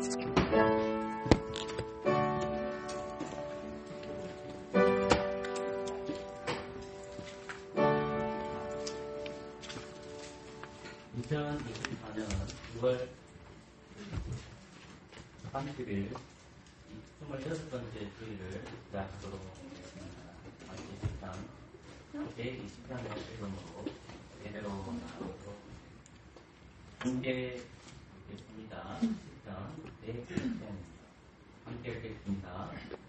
(2024년 6월 30일) 26번째 주일을 시작하도록 하겠습니다. 제23회 일본어로 예배로 나가도록 함께 읽겠습니다. 10장 제1장입니다. 함께 읽겠습니다.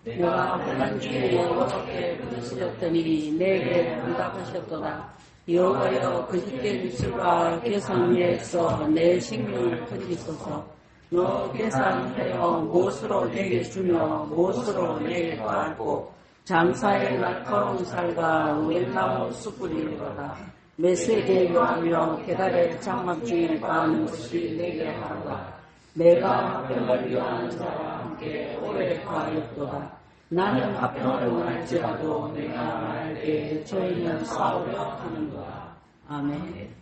내가 고난주에 여호와께 부르짖었더니 내게 응답하셨도다. 여호와여 그주께 빛과 계산위에서 내 생명을 거두소서. 너 계산하여 무엇으로 내게 주며 무엇으로 내게 받고 장사의 날카로운 살과 웬나무 숯불이로다. 메세게 요하며 계달의 장막 중에 가는 것이 내게 하라. 내가 화평을 위하는 자와 함께 오래 가였도다. 나는 화평을 원할지라도 내가 말할때 저희는 싸우려 하는도다. 아멘.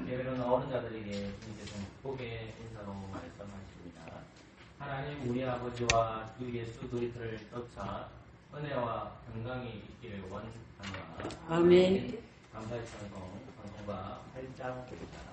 예배로 나오는 자들에게 주님께서 복의 인사로 말씀하십니다. 하나님 우리 아버지와 주 예수 그리스도를 쫓아 은혜와 건강이 있기를 원하노라. 아멘. 감사의 방송과 8장입니다.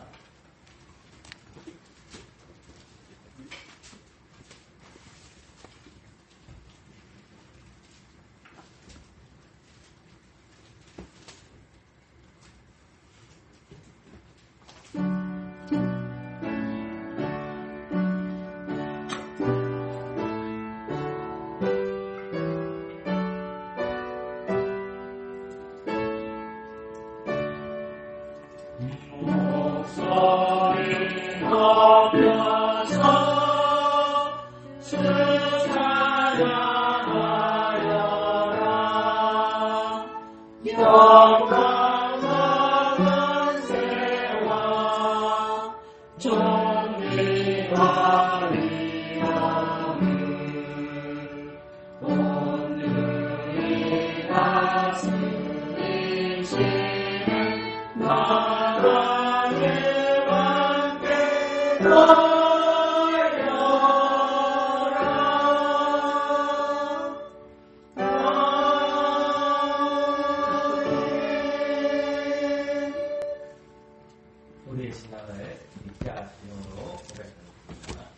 우리의 신앙을 믿자 이름으로 고백합니다.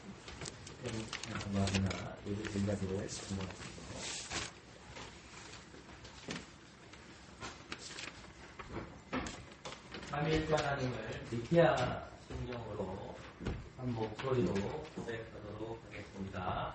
감사합니다. 우리 진자들을 공부하시고 삼위일체 하나님을 믿기야 심령으로 한 목소리로 고백하도록 하겠습니다.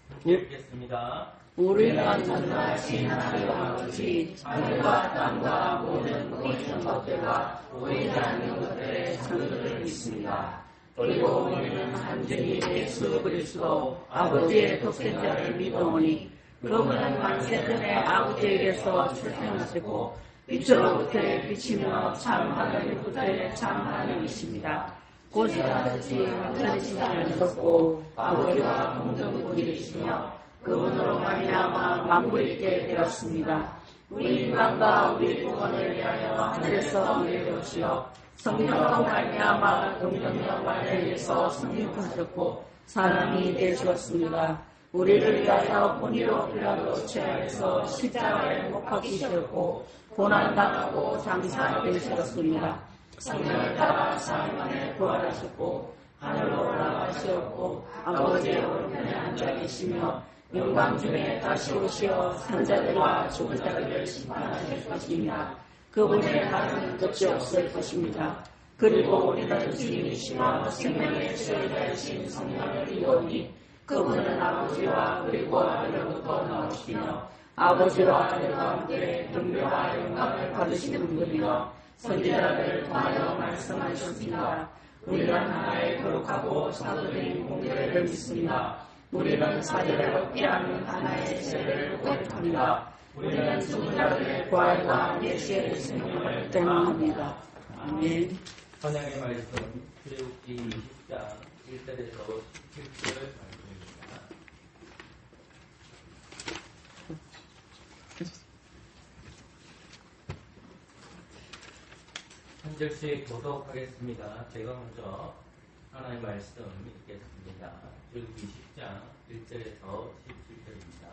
함께 읽겠습니다. 우리가 전능하신 하나님 아버지, 하늘과 땅과 모든 보이는 것들과 보이지 않는 것들의 창조를 믿습니다. 그리고 우리는 한 주님 예수 그리스도 아버지의 독생자를 믿어오니 그분은 만세전에 아버지에게서 출생하시고 빛으로부터의 빛이며 참 하나님부터의 참 하나님이십니다. 고시하듯이 완전히시지 않으셨고 아버지와 동등분이시며 그분으로 말미암아 만물이 있게 되었습니다. 우리 인간과 우리 구원을 위하여 하늘에서 내려오시어 성령으로 말미암아 동정녀 마리아에게서 성육하셨고 사람이 되셨습니다. 우리를 위하여 본의로 빌라도 체하에서 십자가에 못 박히셨고 고난당하고 장사되셨습니다. 성령을 따라 사흘 만에 부활하셨고 하늘로 올라가셨고 아버지의 오른편에 앉아 계시며 영광 중에 다시 오시어 산자들과 죽은 자들을 심판하실 것입니다. 그분의 나라는 끝이 없을 것입니다. 그리고 우리는 주님이시와 생명의 주자이신 성령을 믿으니 그분은 아버지와 그리고 아들로부터 나오시며 아버지와 아들과 함께 능력과 영광을 받으시는 분이며 선지자들을 통하여 말씀하셨습니다. 우리는 하나의 거룩하고 사도된 공교회를 믿습니다. 우리는 사제를 얻게 하는 하나의 세례를 고백합니다. 우리는 죽은 자들의 부활과 메시아의 생명을 경험합니다. 아멘. 선양의 말씀 출애굽기 20장 1절에서 17절을 말씀입니다. 한 절씩 교독하겠습니다. 제가 먼저 하나님의 말씀 읽겠습니다. 출애굽기 10장 1절에서 17절입니다.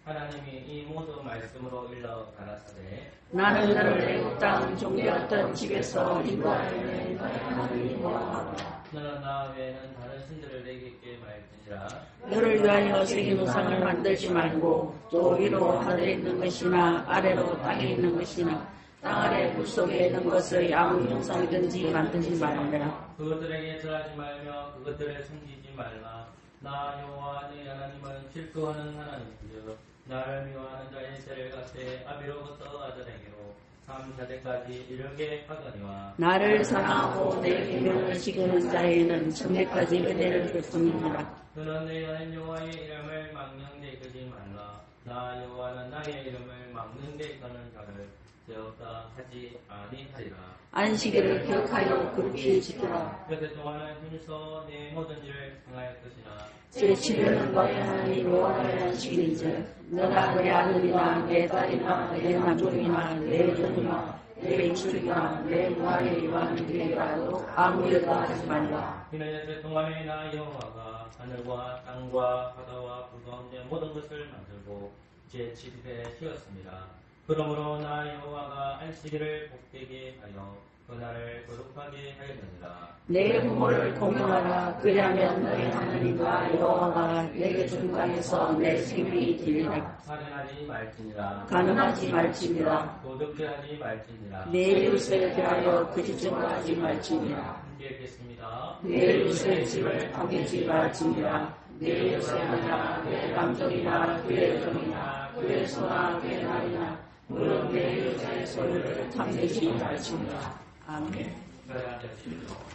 하나님이 이 모든 말씀으로 일러 가라사대 나는 너를 애굽 땅 종되었던 집에서 인도하여 너의 하나님 여호와라. 너는 나 외에는 다른 신들을 내게 말지니라. 너를 위하여 새긴 우상을 만들지 말고 또 위로 하늘에 있는 것이나 아래로 땅에 있는 것이나 땅 아래 물속에 있는 것의 아무 형상이든지 만들지 말아라. 그것들에게 절하지 말며 그것들을 섬기지 말라. 나 여호와 네 하나님은 질투하는 하나님이여 나를 미워하는 자의 죄를 갚되 아비로부터 아들에게로 3세대까지 이르게 하거니와 나를 사랑하고 내 계명을 지키는 자에게는 천대까지 은혜를 베푸느니라. 너는 내 하나님 여호와의 이름을 막는 데 끄지 말라. 나 여호와는 나의 이름을 막는 데 거는 자를 죄 없다 하지 아니하리라. 안식일을 기억하여 그렇게 지키라. 그때 동안은 힘써 내 모든 일을 행할 것이나 제7일은 너의 하나님 여호와의 안식일이지. 너나 내 아들이나 내 딸이나 내 남종이나 내 종이나 내 이축이나 내 무한의 이완들이라도 아무 일도 하지 말라. 이는 그 동안에 나 여호와가 하늘과 땅과 바다와 불 가운데 모든 것을 만들고 제7일에 쉬었습니다. 그러므로 나 여호와가 안식일을 복되게 하여 그날을 거룩하게 하였느니라. 내 부모를 공경하라. 그리하면 너의 하나님과 여호와가 내게 준 땅에서 내 생명이 되리라. 살인하지 말지니라. 가늠하지 말지니라. 도둑질하지 말지니라. 내 이웃에 대하여 거짓증을 하지 말지니라. 함께 읽겠습니다. 내 이웃의 집을 파괴하지 말지니라. 내 이웃의 하나 내 남종이나 그의 여종이나 그의 소나 그의 날이나 물론 내 이웃의 소유를 탐내지 말지니라. 아멘.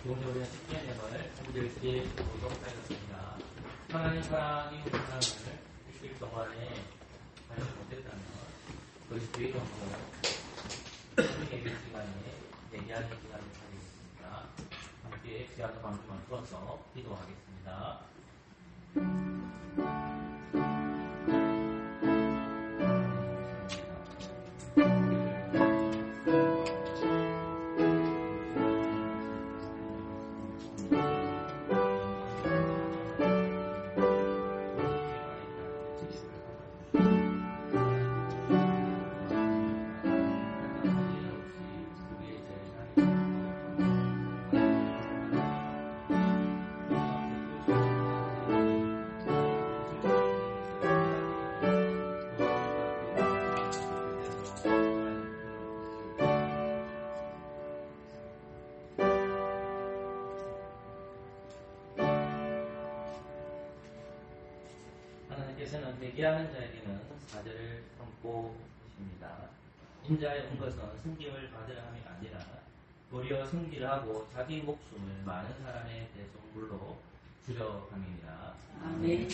동료의 십계명을 함께 보도록 하겠습니다. 하나님 사랑 이웃 사랑을 일주일 동안에 하지 못했다면 그것이 되게 정도 예배 시간에 얘기하는 시간을 가지겠습니다. 함께 귀한 방송만 풀어서 기도하겠습니다. 하나님께서는 대기하는 자에게는 사죄를 선포 하십니다. 인자의 온 것은 승김을 받으려 함이 아니라 도리어 승기를 하고 자기 목숨을 많은 사람의 대속물로 주려 함이니라. 아멘.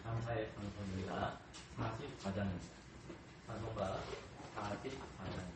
감사의 방송입니다. 44장입니다. 방송가 44장입니다.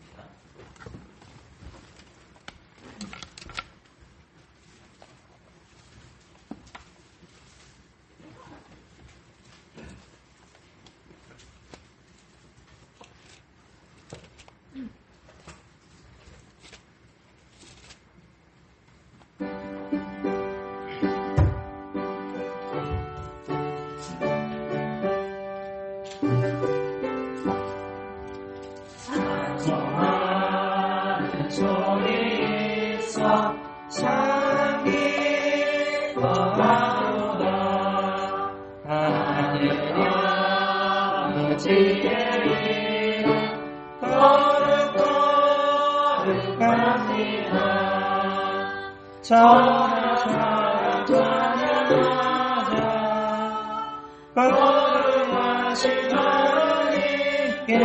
거룩하신 하나님께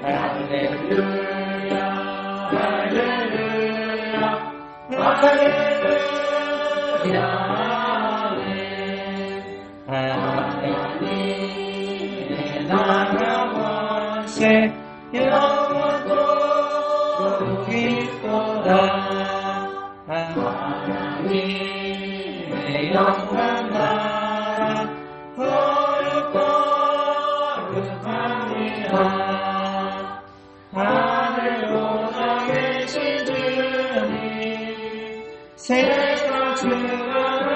할렐루야 할렐루야 할렐루야 하나님의 나라 원세 영원토록 기쁘다 하나님의 영원 나라 거룩거룩하니라 하늘로나 계신 주님 세상 주관하시도다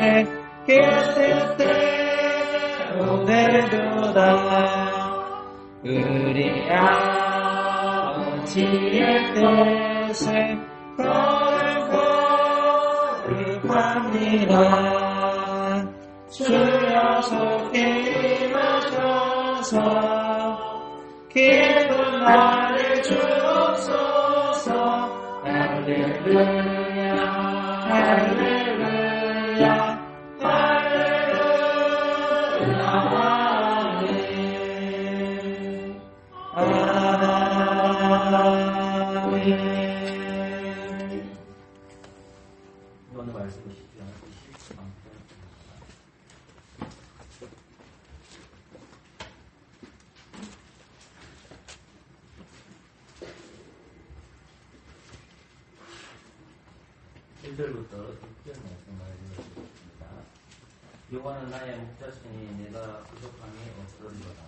뜻에 뜻대로 되도다. 우리 아버지의 뜻에 거룩합니다. 주여 속히 임하셔서 기쁜 나를 주옵소서. 할렐루야 할렐루야 할렐루야 아멘. 오늘 말씀을 쉽지 않은 13편. (1절부터) 6절 말씀을 읽어드리겠습니다. 여호와는 나의 목자시니 내가 부족함이 없으리로다.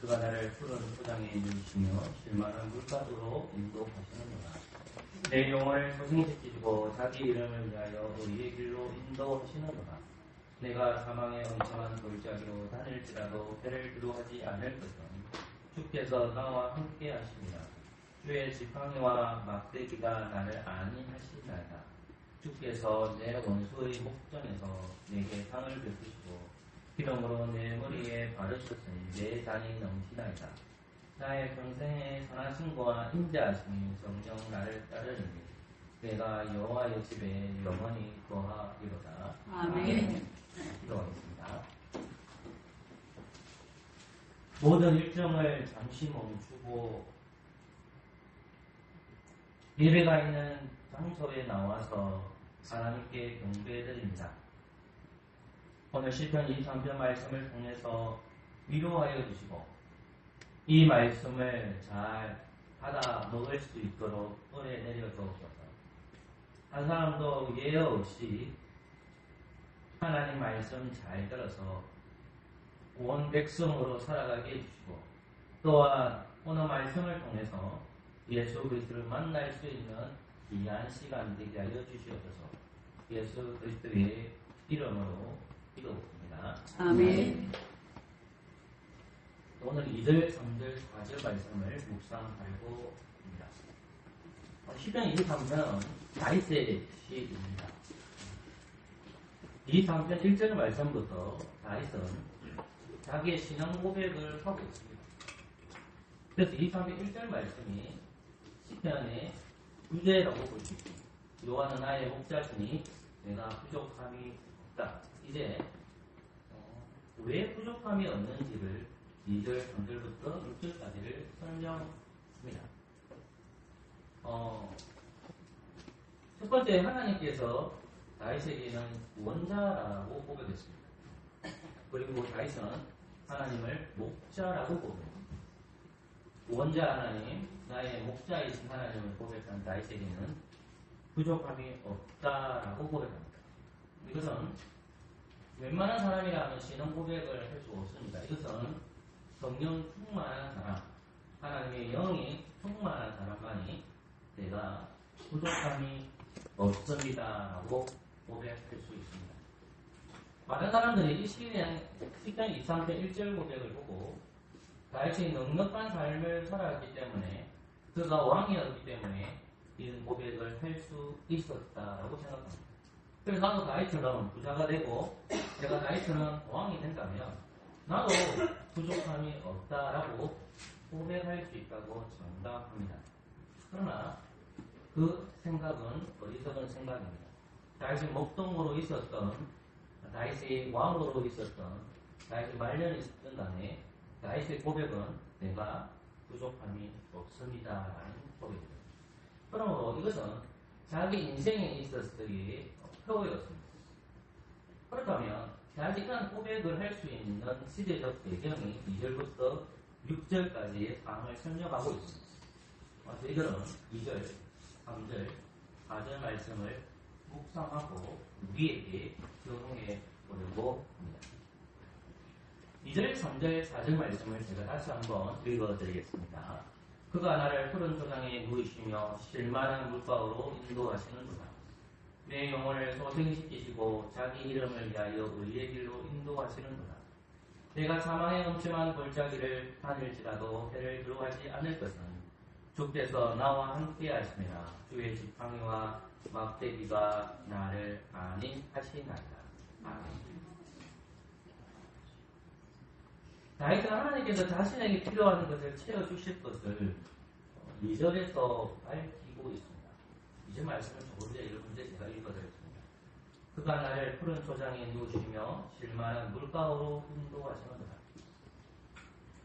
그가 나를 푸른 토장에 누시며 실만한 물가도로 인도하시느니라. 내 영혼을 소생시키시고 자기 이름을 위하여 의의 길로 인도하시느니라. 내가 사망의 엄청한 골짜기로 다닐지라도 배를 두려워하지 않을 것은 주께서 나와 함께 하시니라. 주의 지팡이와 막대기가 나를 안위하시나이다. 주께서 내 원수의 목전에서 내게 상을 베푸시고 기름으로 내 머리에 바르셨으니 내 잔이 넘치나이다. 나의 평생의 선하심과 인자하심이 정녕 나를 따르리니 내가 여호와의 집에 영원히 거하리로다. 아멘. 기도하겠습니다. 모든 일정을 잠시 멈추고 예배가 있는 장소에 나와서 하나님께 경배드립니다. 오늘 시편 23편 말씀을 통해서 위로하여 주시고 이 말씀을 잘 받아 먹을 수 있도록 은혜 내려 주옵소서. 한 사람도 예외 없이 하나님 말씀 잘 들어서 온 백성으로 살아가게 해주시고 또한 오늘 말씀을 통해서 예수 그리스도를 만날 수 있는 귀한 시간 되게 하여 주시옵소서. 예수 그리스도의 이름으로 기도드립니다. 아멘. 오늘 2절, 3절, 4절 말씀을 묵상하려고 합니다. 시편 23편은 다윗의 시입니다. 23편 1절 말씀부터 다윗은 자기의 신앙 고백을 하고 있습니다. 그래서 23편 1절 말씀이 시편의 주제라고 볼 수 있습니다. 여호와는 나의 목자시니 내가 부족함이 없다. 이제 왜 부족함이 없는지를 2절, 3절부터 6절까지를 설명합니다. 첫 번째 하나님께서 다윗에게는 구원자라고 고백했습니다. 그리고 다윗은 하나님을 목자라고 고백합니다. 구원자 하나님, 나의 목자이신 하나님을 고백한 다윗에게는 부족함이 없다라고 고백합니다. 이것은 웬만한 사람이라면 신앙 고백을 할 수 없습니다. 이것은 성령 충만한 사람, 하나님의 영이 충만한 사람만이 내가 부족함이 없습니다라고 고백할 수 있습니다. 많은 사람들이 이 시편 23편 1절 고백을 보고 다윗이 넉넉한 삶을 살아왔기 때문에 그가 왕이었기 때문에 이런 고백을 할 수 있었다라고 생각합니다. 그래서 나도 다윗처럼 부자가 되고 제가 다윗처럼 왕이 된다면 나도 부족함이 없다라고 고백할 수 있다고 장담합니다. 그러나 그 생각은 어리석은 생각입니다. 다윗이 목동으로 있었던, 다윗이 왕으로 있었던, 다윗이 말년이 있었던 간에 다윗의 고백은 내가 부족함이 없습니다라는 고백입니다. 그러므로 이것은 자기 인생에 있었을 때의 표였습니다. 그렇다면 다윗이 이런 고백을 할 수 있는 시대적 배경이 2절부터 6절까지의 상황을 설명하고 있습니다. 저희들은 2절, 3절, 4절 말씀을 묵상하고 우리에게 적용해 보려고 합니다. 2절, 3절, 4절 말씀을 제가 다시 한번 읽어드리겠습니다. 그가 나를 푸른 초장에 누이시며 실만한 물가로 인도하시는구나. 내 영혼을 소생시키시고 자기 이름을 위하여 의의 길로 인도하시는구나. 내가 사망의 음침한 골짜기를 다닐지라도 해를 두려워하지 않을 것은 주께서 나와 함께 하심이라. 주의 지팡이와 막대기가 나를 안위하시나이다. 아멘. 다윗은 하나님께서 자신에게 필요한 것을 채워주실 것을 2절에서 밝히고 있습니다. 2절 말씀을 조금 전에 여러분들 제가 읽어드렸습니다. 그가 나를 푸른 초장에 누우시며 실만한 물가로 인도하시는구나.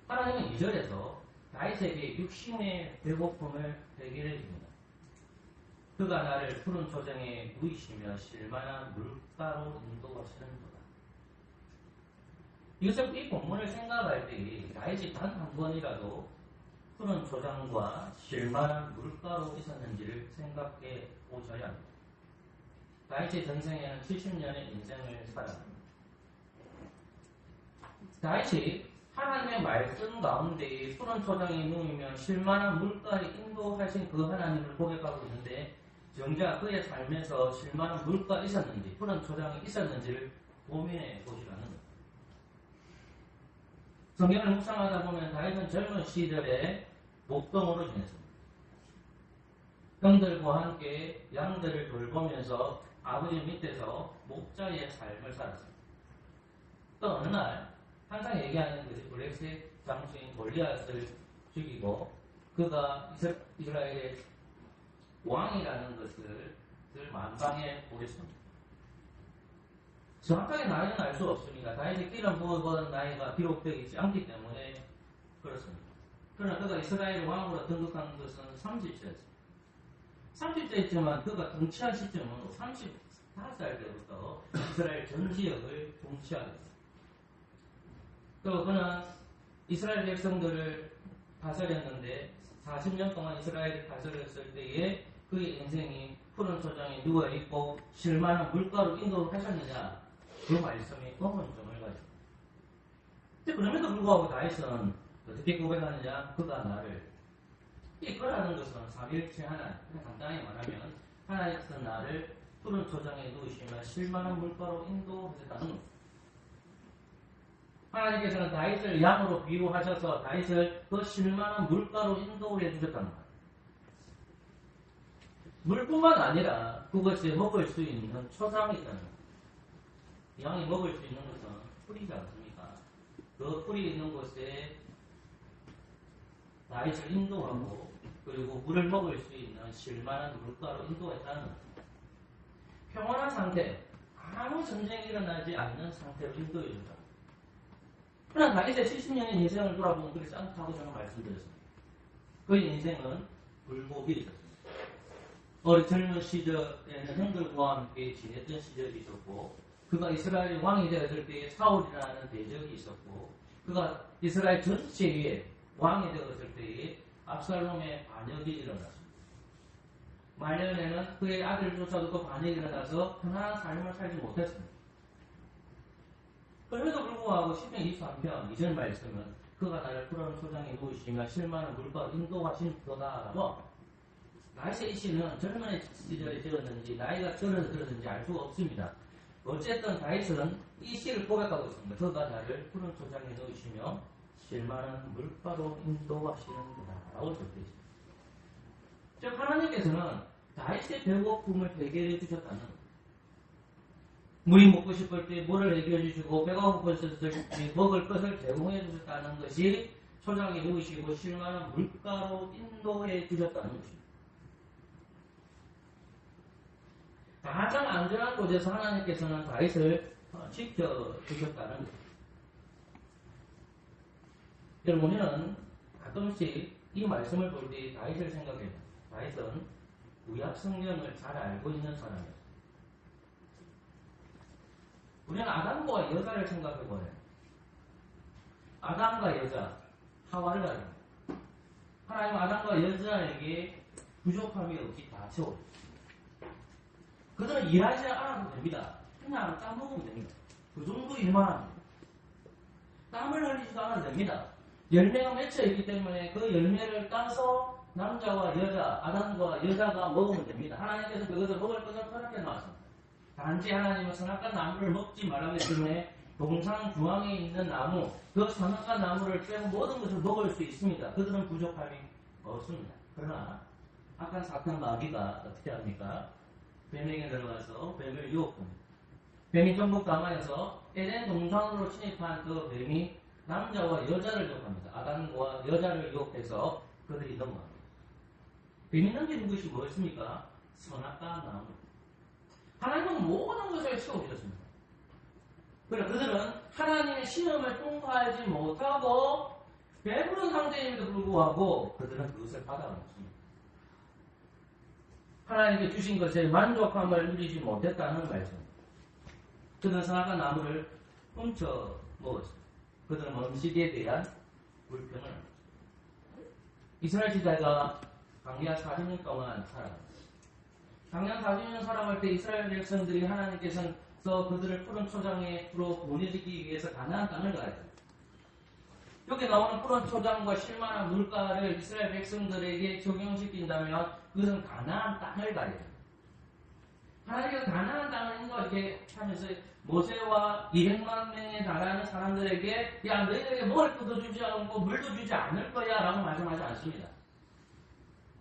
하나님은 2절에서 다윗에게 육신의 배고픔을 해결해 줍니다. 그가 나를 푸른 초장에 누이시며 실만한 물가로 인도하시는구나. 이것을 이 본문을 생각할 때 다윗이 단 한 번이라도 푸른 초장과 실만한 물가로 있었는지를 생각해 보셔야 합니다. 다윗의 전생에는 70년의 인생을 살았습니다. 다윗이 하나님의 말씀 가운데 푸른 초장에 누이며 실만한 물가에 인도하신 그 하나님을 고백하고 있는데 정작 그의 삶에서 실만한 물가가 있었는지 푸른 초장이 있었는지를 고민해 보시라는 겁니다. 성경을 묵상하다 보면 다윗은 젊은 시절에 목동으로 지냈습니다. 형들과 함께 양들을 돌보면서 아버지 밑에서 목자의 삶을 살았습니다. 또 어느 날 항상 얘기하는 것이 블레셋 장수인 골리앗을 죽이고 그가 이스라엘의 왕이라는 것을 만방에 보였습니다. 정확하게 나이는 알 수 없습니다. 다윗의 기름 부어본 나이가 기록되어 있지 않기 때문에 그렇습니다. 그러나 그가 이스라엘 왕으로 등극한 것은 30세였습니다. 30세였지만 그가 통치한 시점은 35살 때부터 이스라엘 전 지역을 통치하게 됐습니다. 또 그는 이스라엘 백성들을 다스렸는데 40년 동안 이스라엘을 다스렸을 때에 그의 인생이 푸른 초장에 누워있고 실만한 물가로 인도하셨느냐 그 말씀이 의문점을 가집니다. 그럼에도 불구하고 다윗은 어떻게 고백하느냐 그가 나를 이끌어라는 것은 삼위일체 하나님 간단히 말하면 하나님께서 나를 푸른 초장에 누우시며 실만한 물가로 인도하셨다는 겁니다. 하나님께서는 다윗을 양으로 비유하셔서 다윗을 그 실만한 물가로 인도해 주셨다는 겁니다. 물뿐만 아니라 그것이 먹을 수 있는 초장이 있다는 겁니다. 양이 먹을 수 있는 것은 풀이지 않습니까? 그 풀이 있는 곳에 다윗을 인도하고 그리고 물을 먹을 수 있는 실만한 물가로 인도했다는 겁니다. 평온한 상태, 아무 전쟁이 일어나지 않는 상태로 인도해 준다. 그러나 다윗의 70년의 인생을 돌아보면 그렇지 않다고 저는 말씀드렸습니다. 그의 인생은 굴곡이 있었습니다. 어린 젊은 시절에는 형들과 함께 지냈던 시절이 있었고 그가 이스라엘 왕이 되었을 때에 사울이라는 대적이 있었고 그가 이스라엘 전체에 왕이 되었을 때에 압살롬의 반역이 일어났습니다. 말년에는 그의 아들조차도 그 반역이 일어나서 편안한 삶을 살지 못했습니다. 그럼에도 불구하고 10편 23편 2절 말씀은 그가 나를 푸른 초장에 누우시며 실만한 물가로 인도하신 거다라고 다윗의 이 시는 젊은 시절에 들었는지 나이가 들어서 들었는지 알 수가 없습니다. 어쨌든 다윗은 이 시를 고백하고 있습니다. 그가 나를 푸른 초장에 넣으시며 실만한 물가로 인도하시는구나 라고 적혀 있습니다. 즉 하나님께서는 다윗의 배고픔을 해결해 주셨다는 겁니다. 물이 먹고 싶을 때 물을 해결해 주시고 배가 고팠을 때 먹을 것을 제공해 주셨다는 것이 초장에 누우시고 실만한 물가로 인도해 주셨다는 것입니다. 가장 안전한 곳에서 하나님께서는 다윗을 지켜주셨다는 겁니다. 여러분 우리는 가끔씩 이 말씀을 볼 때 다윗을 생각해요. 다윗은 구약 성경을 잘 알고 있는 사람이에요. 우리는 아담과 여자를 생각해보래요. 아담과 여자, 하와를 가립니다. 하나님은 아담과 여자에게 부족함이 없이 다 채워줬어요. 그들은 일하지 않아도 됩니다. 그냥 땀 먹으면 됩니다. 그 정도 일만 합니다. 땀을 흘리지도 않아도 됩니다. 열매가 맺혀 있기 때문에 그 열매를 따서 남자와 여자, 아담과 여자가 먹으면 됩니다. 하나님께서 그것을 먹을 것을 허락해 놨습니다. 단지 하나님은 선악과 나무를 먹지 말라기 때문에 동상 중앙에 있는 나무, 그 선악과 나무를 빼고 모든 것을 먹을 수 있습니다. 그들은 부족함이 없습니다. 그러나 악한 사탄 마귀가 어떻게 합니까? 뱀에게 들어가서 뱀을 유혹합니다. 뱀이 전복 담아여서 에덴 동산으로 침입한 그 뱀이 남자와 여자를 유혹합니다. 아담과 여자를 유혹해서 그들이 넘어갑니다. 뱀이 넘기는 것이 뭐였습니까? 선악과 나무. 하나님은 모든 것을 세워주셨습니다. 그러나 그들은 하나님의 시험을 통과하지 못하고 배부른 상태임에도 불구하고 그들은 그것을 받아먹습니다. 하나님께 주신 것에 만족함을 누리지 못했다는 말씀. 그들은 선악과 나무를 훔쳐 먹었습니다. 그들은 음식에 대한 불평을 합니다. 이스라엘 지자가 광야 40년 동안 살아갑니다. 광야 40년 살아갈 때 이스라엘 백성들이 하나님께서 그들을 푸른 초장으로 보내주기 위해서 가나안 땅을 가야 됩니다. 여기 나오는 푸른 초장과 실만한 물가를 이스라엘 백성들에게 적용시킨다면 그것은 가나안 땅을 가야 됩니다. 하나님께서 가나안 땅을 인도하게 하면서 모세와 200만 명에 달하는 사람들에게 야 너희들에게 먹을 것도 주지 않고 물도 주지 않을 거야 라고 말씀하지 않습니다.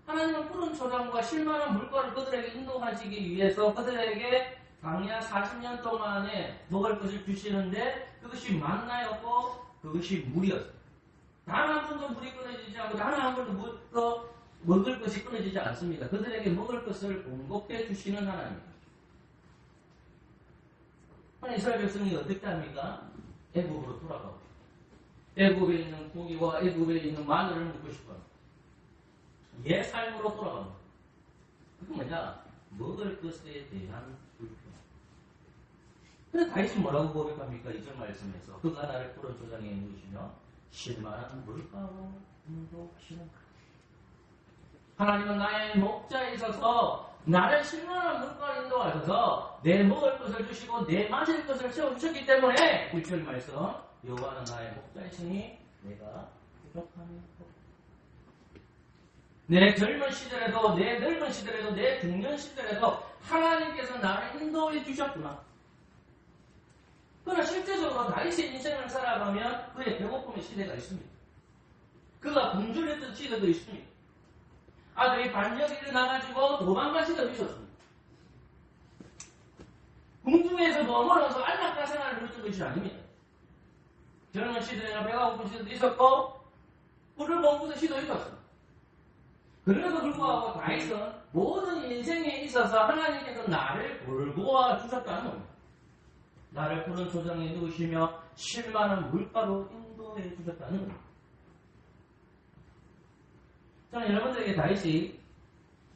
하나님은 푸른 초장과 실만한 물가를 그들에게 인도하시기 위해서 그들에게 광야 40년 동안에 먹을 것을 주시는데 그것이 만나였고 그것이 물이었습니다. 단 한 번도 물이 끊어지지 않고 단 한 번도 먹을 것이 끊어지지 않습니다. 그들에게 먹을 것을 공급해 주시는 하나님. 이스라엘 백성이 어떻게 합니까? 애굽으로 돌아가고 애굽에 있는 고기와 애굽에 있는 마늘을 먹고 싶어요. 옛 삶으로 돌아갑니다. 그게 뭐냐? 먹을 것에 대한 불평. 근데 다윗이 뭐라고 고백합니까? 2절 말씀에서 그가 나를 푸른 초장에 누시며 실만한 물가로 인도하시는 하나님은 나의 목자에 있어서 나를 실만한 물가로 인도하셔서 내 먹을 것을 주시고 내 마실 것을 채워주셨기 때문에 9절 말씀 여호와는 나의 목자이시니 내가 부족함이 없다. 내 젊은 시절에도 내 늙은 시절에도 내 중년 시절에도 하나님께서 나를 인도해 주셨구나. 그러나 실제적으로 다윗의 인생을 살아가면 그의 배고픔의 시대가 있습니다. 그가 굶주렸던 시대도 있습니다. 아들이 반역이 일어나가지고 도망간 시대도 있었습니다. 궁중에서 머물러서 안락한 생활을 누렸던 것이 아닙니다. 젊은 시대나 배가 고픈 시대도 있었고 꿀을 먹고서 시대도 있었습니다. 그럼에도 불구하고 다윗은 모든 인생에 있어서 하나님께서 나를 돌보아 주셨다는 겁니다. 나를 푸른 초장에 누우시며 실만한 물가로 인도해 주셨다는 겁니다. 저는 여러분들에게 다윗이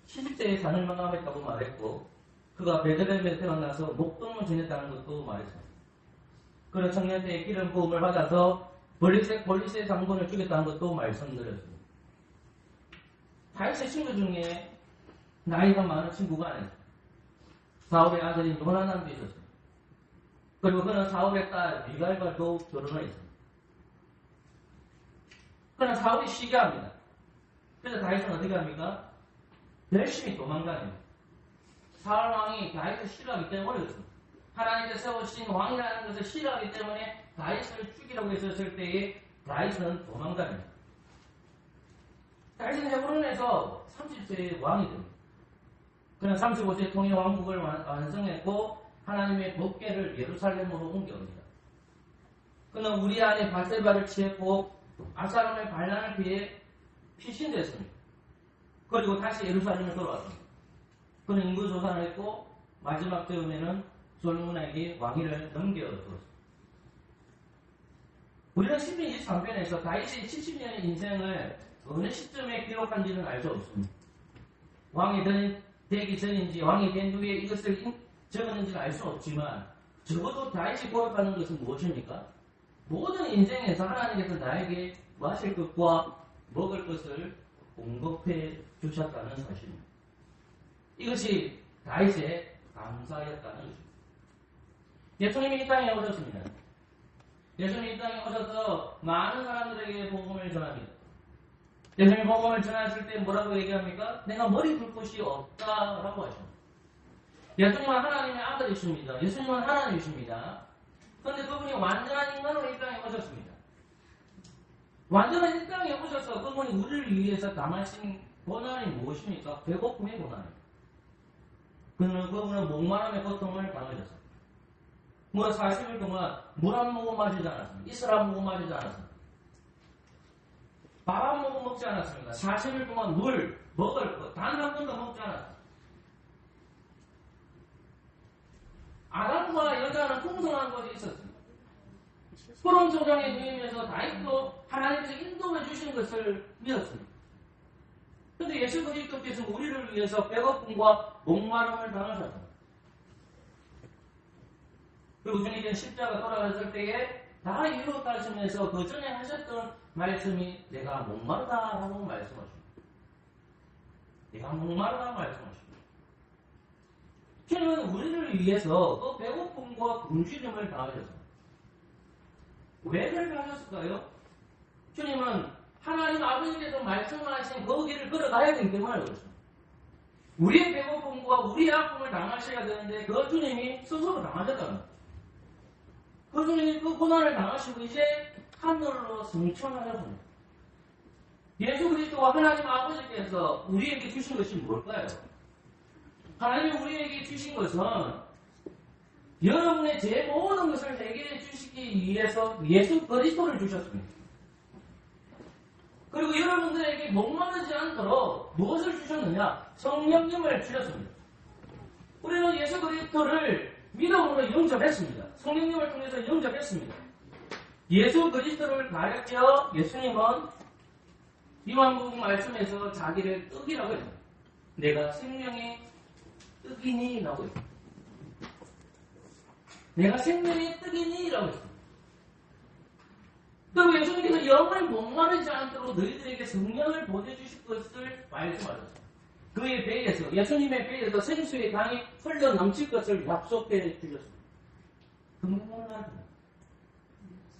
70세에 산을 망함했다고 말했고 그가 베들레헴에 태어나서 목동을 지냈다는 것도 말했습니다. 그는 청년 때에 기름 부음을 받아서 볼리세 장군을 죽였다는 것도 말씀드렸습니다. 다윗의 친구 중에 나이가 많은 친구가 아니었습니다. 사울의 아들인 요나단도 있었습니다. 그리고 그는 사울의 딸 미갈과도 결혼을 했습니다. 그러나 사울이 시기합니다. 그래서 다윗은 어떻게 합니까? 열심히 도망다닙니다. 사울 왕이 다윗을 싫어하기 때문에 그렇습니다. 하나님께서 세우신 왕이라는 것을 싫어하기 때문에 다윗을 죽이려고 했었을 때에 다윗은 도망다닙니다. 다윗은 헤브론에서 30세의 왕이 됩니다. 그는 35세에 통일 왕국을 완성했고 하나님의 법궤를 예루살렘으로 옮겨옵니다. 그는 우리아의 밧세바를 취했고 압살롬의 반란을 피해 피신됐습니다. 그리고 다시 예루살렘을 돌아왔습니다. 그는 인구 조사를 했고 마지막 때에는 솔로몬에게 왕위를 넘겨주었습니다. 우리는 시편 23편에서 다윗이 70년의 인생을 어느 시점에 기록한지는 알 수 없습니다. 왕이 되기 전인지 왕이 된 후에 이것을 적었는지는 알 수 없지만 적어도 다윗이 고백하는 것은 무엇입니까? 모든 인생에서 하나님께서 나에게 마실 것과 먹을 것을 공급해 주셨다는 사실입니다. 이것이 다윗의 감사였다는 것입니다. 예수님이 이 땅에 오셨습니다. 예수님이 이 땅에 오셔서 많은 사람들에게 복음을 전합니다. 예수님 복음을 전하실 때 뭐라고 얘기합니까? 내가 머리 둘 곳이 없다라고 하십니다. 예수님은 하나님의 아들이십니다. 예수님은 하나님이십니다. 그런데 그분이 완전한 인간으로 이 땅에 오셨습니다. 완전한 이 땅에 오셔서 그분이 우리를 위해서 당하신 고난이 무엇입니까? 배고픔의 고난입니다. 그분은 목마름의 고통을 당하셨습니다. 40일 동안 물 한 모금 마시지 않았습니다. 이슬 한 모금 마시지 않았습니다. 밥 한 모금 먹지 않았습니다. 40일 동안 물, 먹을 것 단 한 번도 먹지 않았습니다. 아담과 여자는 풍성한 것이 있었습니다. 포럼 조정에 누이면서 다윗도 하나님께서 인도해 주신 것을 믿었습니다. 그런데 예수 그리스도께서 우리를 위해서 배고픔과 목마름을 당하셨습니다. 그리고 주님께서 십자가 돌아가셨을 때에 다 이루었다 하시면서 그 전에 하셨던 말씀이 내가 목마르다라고 말씀하십니다. 내가 목마르다고 말씀하십니다. 주님은 우리를 위해서 그 배고픔과 굶주림을 당하셨습니다. 왜 그렇게 하셨을까요? 주님은 하나님 아버지께서 말씀하신 그 길을 걸어가야 되기 때문에 그렇습니다. 우리의 배고픔과 우리의 아픔을 당하셔야 되는데 그 주님이 스스로 당하셨다는 겁니다. 그 주님이 그 고난을 당하시고 이제 하늘로 승천하셨습니다. 예수 그리스도와 하나님 아버지께서 우리에게 주신 것이 뭘까요? 하나님이 우리에게 주신 것은 여러분의 제 모든 것을 해결해 주시기 위해서 예수 그리스도를 주셨습니다. 그리고 여러분들에게 목마르지 않도록 무엇을 주셨느냐? 성령님을 주셨습니다. 우리는 예수 그리스도를 믿음으로 영접했습니다. 성령님을 통해서 영접했습니다. 예수 그리스도를 가르쳐 예수님은 요한복음 말씀에서 자기를 떡이라고 했습니다. 내가 생명의 떡이니 라고 했습니다. 내가 생명의 떡이니 라고 했습니다. 그리고 예수님께서 영원히 목마르지 않도록 너희들에게 성령을 보내주실 것을 말씀하셨습니다. 그의 배에서, 예수님의 배에서 생수의 강이 흘러 넘칠 것을 약속해 주셨습니다.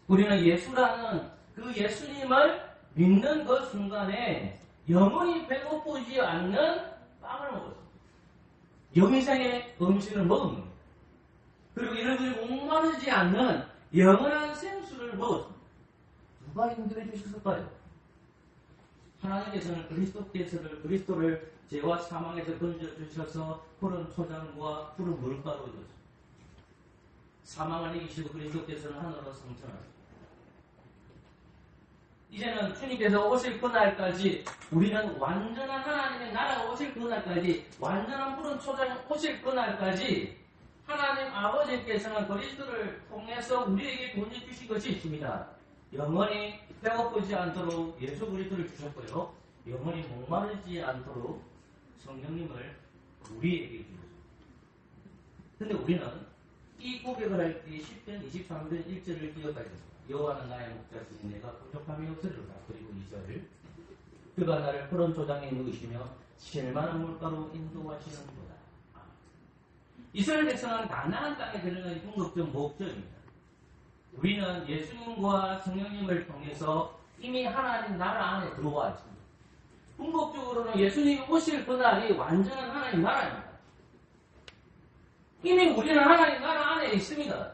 우리는 예수라는 그 예수님을 믿는 그 순간에 영원히 배고프지 않는 빵을 먹었습니다. 영생의 음식을 먹은 겁니다. 그리고 여러분이 목마르지 않는 영원한 생수를 먹었습니다. 누가 인도해 주셨을까요? 하나님께서는 그리스도를 죄와 사망에서 건져주셔서 푸른 초장과 푸른 물가로 주셨습니다. 사망을 이기시고 그리스도께서는 하늘로 승천하셨습니다. 이제는 주님께서 오실 그날까지 우리는 완전한 하나님의 나라가 오실 그날까지 완전한 푸른 초장 오실 그날까지 하나님 아버지께서는 그리스도를 통해서 우리에게 보내주신 것이 있습니다. 영원히 배고프지 않도록 예수 그리스도를 주셨고요. 영원히 목마르지 않도록 성령님을 우리에게 주셨습니다. 근데 우리는 이 고백을 할 때 10편 23편 1절을 기억하게 됩니다. 여호와는 나의 목자시니 내가 부족함이 없으리로다. 그리고 2절 그가 나를 푸른 조장에 누이시며 실만한 물가로 인도하시는도다. 이스라엘 백성은 가나안 땅에 들어가기 궁극적 목적입니다. 우리는 예수님과 성령님을 통해서 이미 하나님 나라 안에 들어와 있습니다. 궁극적으로는 예수님이 오실 그날이 완전한 하나님 나라입니다. 이미 우리는 하나님 나라 안에 있습니다.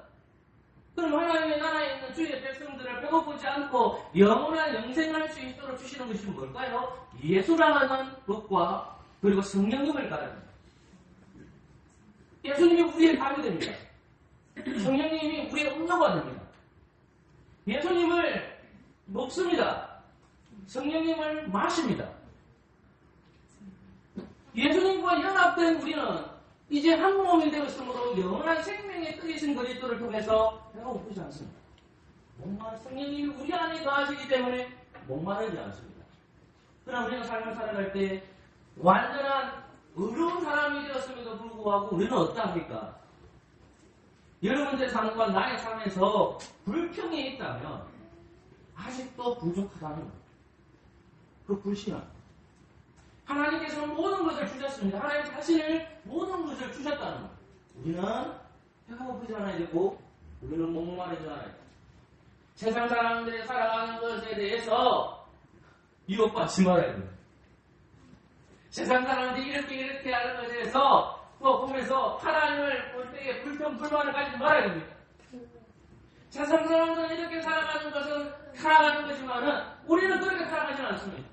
그럼 하나님의 나라에 있는 주의 백성들을 배고프지 않고 영원한 영생을 할 수 있도록 주시는 것이 뭘까요? 예수라는 것과 그리고 성령님을 가릅니다. 예수님이 우리의 밥이 됩니다. 성령님이 우리의 음료가 됩니다. 예수님을 먹습니다. 성령님을 마십니다. 예수님과 연합된 우리는 이제 한 몸이 되었으므로 영원한 생명의 뜻이신 그리스도를 통해서 배고프지 않습니다. 목마른 성령님이 우리 안에 거하시기 때문에 목마르지 않습니다. 그러나 우리는 삶을 살아갈 때 완전한 의로운 사람이 되었음에도 불구하고 우리는 어떠합니까? 여러분들의 삶과 나의 삶에서 불평이 있다면 아직도 부족하다는 거예요. 그 불신함. 하나님께서는 모든 것을 주셨습니다. 하나님 자신을 모든 것을 주셨다는 거예요. 우리는 배가 고프지 않아야 되고 우리는 목마르지 않아야 돼요. 세상 사람들이 살아가는 것에 대해서 이것받지 말아야 돼요. 세상 사람들이 이렇게 하는 것에 대해서 또 보면서 하나님을 볼 때에 불평불만을 가지지 말아야 됩니다. 세상 사람들은 이렇게 살아가는 것은 살아가는 거지만은 우리는 그렇게 살아가지는 않습니다.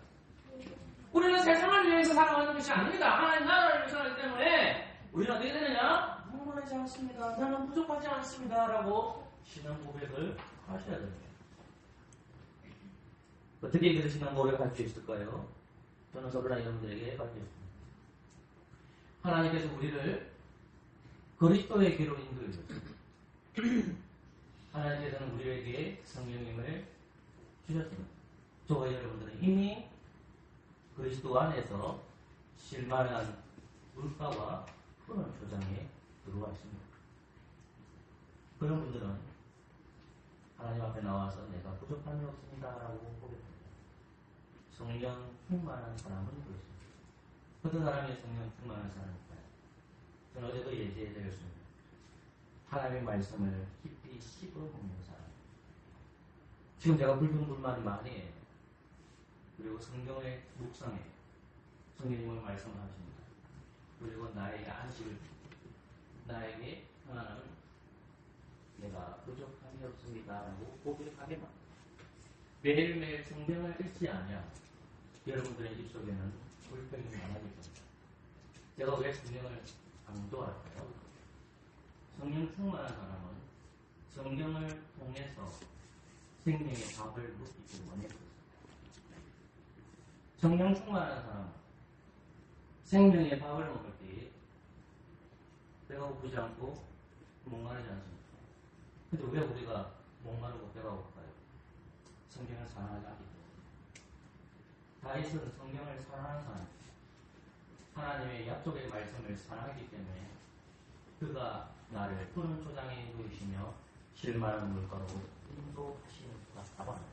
우리는 세상을 위해서 살아가는 것이 아닙니다. 하나님 나라를 위해서 살아가기 때문에 우리는 어떻게 되느냐? 평안하지 않습니다. 나는 부족하지 않습니다. 라고 신앙 고백을 하셔야 됩니다. 어떻게 그 신앙 고백을 할 수 있을까요? 저는 서브나 여러분들에게 밝혔습니다. 하나님께서 우리를 그리스도에게로 인도해 주셨습니다. 하나님께서는 우리에게 성령님을 주셨습니다. 저와 여러분들은 이미 그리스도 안에서 실만한 물가와 푸른 초장에 들어와 있습니다. 그런 분들은 하나님 앞에 나와서 내가 부족함이 없습니다 라고 고백합니다. 성령 충만한 사람은 그렇습니다. 어떤 사람이 성령 충만한 사람일까요? 저는 어제도 얘기해드렸습니다. 하나님의 말씀을 깊이 씹어 먹는 사람. 지금 제가 불평불만이 많이 해요. 그리고 성경의 묵상에 성령님은 말씀을 하십니다. 그리고 나에게 안식을 나에게 평안함을 내가 부족함이 없습니다 라고 고백하게 합니다. 매일매일 성경을 읽지 않으면 여러분들의 입속에는 불평이 많아집니다. 제가 왜 성경을 강조할까요? 성령 충만한 사람은 성경을 통해서 생명의 밥을 묻기 때문에 그렇습니다. 성령 충만한 사람은 생명의 밥을 먹을 때에 배가 고프지 않고 목마르지 않습니다. 근데 왜 우리가 목마르고 배가 고파요? 성경을 사랑하지 않기 때문에. 다윗은 성경을 사랑하는 사람입니다. 하나님의 약속의 말씀을 사랑하기 때문에 그가 나를 푸른 초장에 누이시며 실만한 물가로 인도하시는 것 답합니다.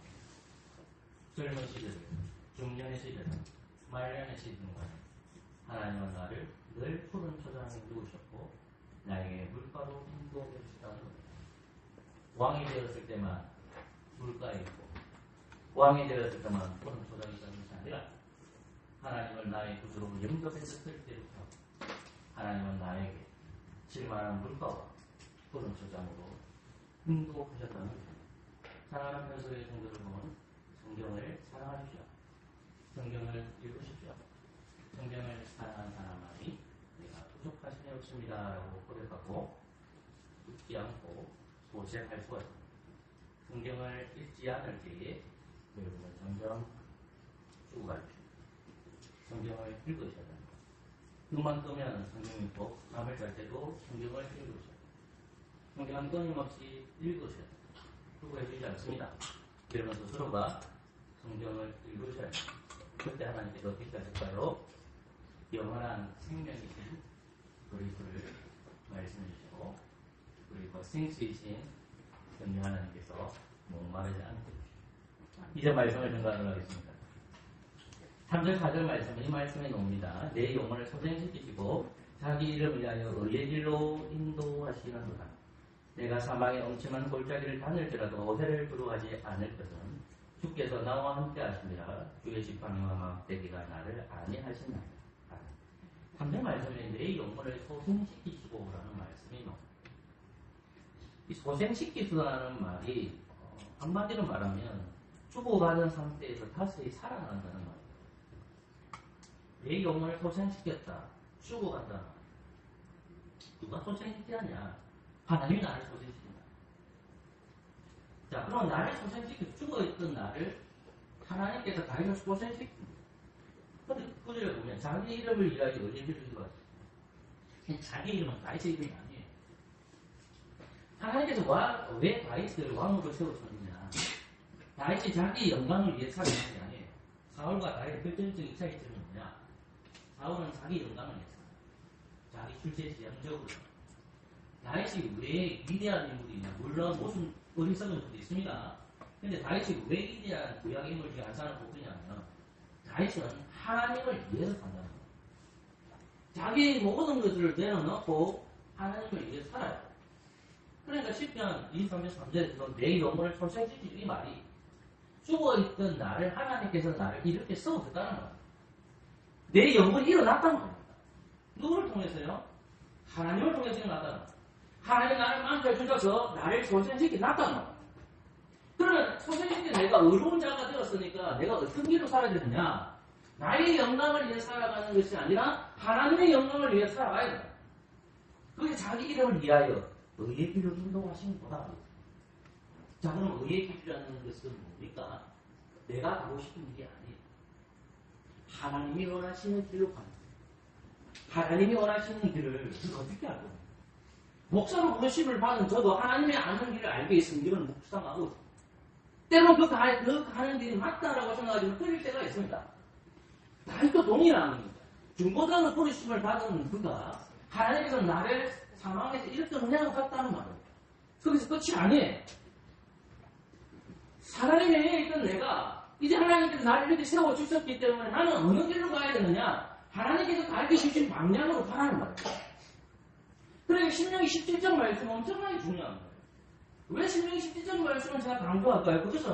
젊은 시절, 중년의 시절, 말년의 시즌과 하나님은 나를 늘 푸른 초장에 누우셨고 나에게 물가로 인도해 주시다는 겁니다. 왕이 되었을 때만 물가에 있고 왕이 되었을 때만 푸른 초장이 있다는 것이 아니라 하나님을 나의 구주로 영접했을 때부터 하나님은 나에게 실만한 물가와 푸른 초장으로 인도하셨다는 것입니다. 사랑하는 편소의 성도 여러분, 성경을 사랑하십시오. 성경을 읽으십시오. 성경을 사랑하는 사람만이 내가 부족하심이 없습니다 라고 고백하고 웃지 않고 고백할 수가 있습니다. 성경을 읽지 않을 때에 여러분은 점점 죽어갈 것입니다. 성경을 읽으셔야 됩니다. 눈만 뜨면 성경이 있고 잠을 잘 때도 성경을 읽으셔야 됩니다. 성경은 끊임없이 읽으셔야 됩니다. 그거 해주지 않습니다. 여러분 스스로가 성경을 읽으셔야 됩니다. 그때 하나님께서 어떻게 하실까요? 영원한 생명이신 그리스도를 말씀해 주시고 그리고 생수이신 성령 하나님께서 목마르지 않게 해주십니다. 이제 말씀을 전가하도록 하겠습니다. 3절 4절 말씀은 이 말씀에 나옵니다. 내 영혼을 소생시키시고 자기 이름을 위하여 의의 길로 인도하시는도다. 내가 사망의 엄침한 골짜기를 다닐지라도 어해를 두려워하지 않을 것은 주께서 나와 함께 하시니라. 주의 지팡이와 막대기가 나를 안위하시나이다. 3절 말씀에 내 영혼을 소생시키시고라는 말씀이 나옵니다. 이 소생시키시라는 말이 한마디로 말하면 죽어가는 상태에서 다시 살아난다는 말입니다. 내 영혼을 소생시켰다. 죽어간다. 누가 소생시키느냐? 하나님이 나를 소생시킨다. 자, 그럼 나를 소생시켜 죽어있던 나를 하나님께서 다윗을 소생시킵니다. 그런데 구절에 보면 자기 이름을 위하여 의지를 주시고 자기 이름은 다윗의 이름이 아니에요. 하나님께서 왜 다윗을 왕으로 세우셨느냐? 다윗이 자기 영광을 위해 살아가는 게 아니에요. 사울과 다윗의 결정적인 차이점은 뭐냐? 사울은 자기 영광을 위해서 자기 출세 지향적으로. 다윗이 왜 위대한 인물이냐? 물론 무슨 어리석은 분도 있습니다. 근데 다윗이 왜 위대한 구약 인물 중에 한 사람을 뽑느냐면 다윗은 하나님을 위해서 산다는 거예요. 자기 모든 것을 내려놓고 하나님을 위해서 살아요. 그러니까 10편 23절 3절에서 내 영혼을 소생시키지 이 말이 죽어있던 나를 하나님께서 나를 이렇게 세워줬다는 거예요. 내 영혼이 일어났다는 겁니다. 누구를 통해서요? 하나님을 통해서 일어났다는 거예요. 하나님 나를 만져 주셔서 나를 소생시켜 놨다는 거예요. 그러면 소생시킨 내가 의로운 자가 되었으니까 내가 어떤 길로 살아야 되느냐? 나의 영광을 위해 살아가는 것이 아니라 하나님의 영광을 위해 살아가야 된다. 그게 자기 이름을 위하여 의의 길로 인도하시는 거다. 자, 그럼 의의 길이라는 것은 뭡니까? 내가 가고 싶은 길이 아니에요. 하나님이 원하시는 길로 가는 거예요. 하나님이 원하시는 길을 어떻게 할 겁니까? 목사로 부르심을 받은 저도 하나님의 아는 길을 알고 있으면 이건 묵상하고 때로는 그 가는 길이 맞다라고 생각하지만 틀릴 때가 있습니다. 나도 동일한 겁니다. 중고등학교 부르심을 받은 그가 하나님께서 나를 사망에서 이렇게 그냥 갔다는 말이에요. 거기서 끝이 아니에요. 하나님의 행에 있던 내가 이제 하나님께서 나를 이렇게 세워주셨기 때문에 나는 어느 길로 가야 되느냐? 하나님께서 가르쳐 주신 방향으로 가라는 말이에요. 그러니까 신명기 17장 말씀 엄청나게 중요한 거예요. 왜 신명기 17장 말씀을 제가 강조할까요? 그것은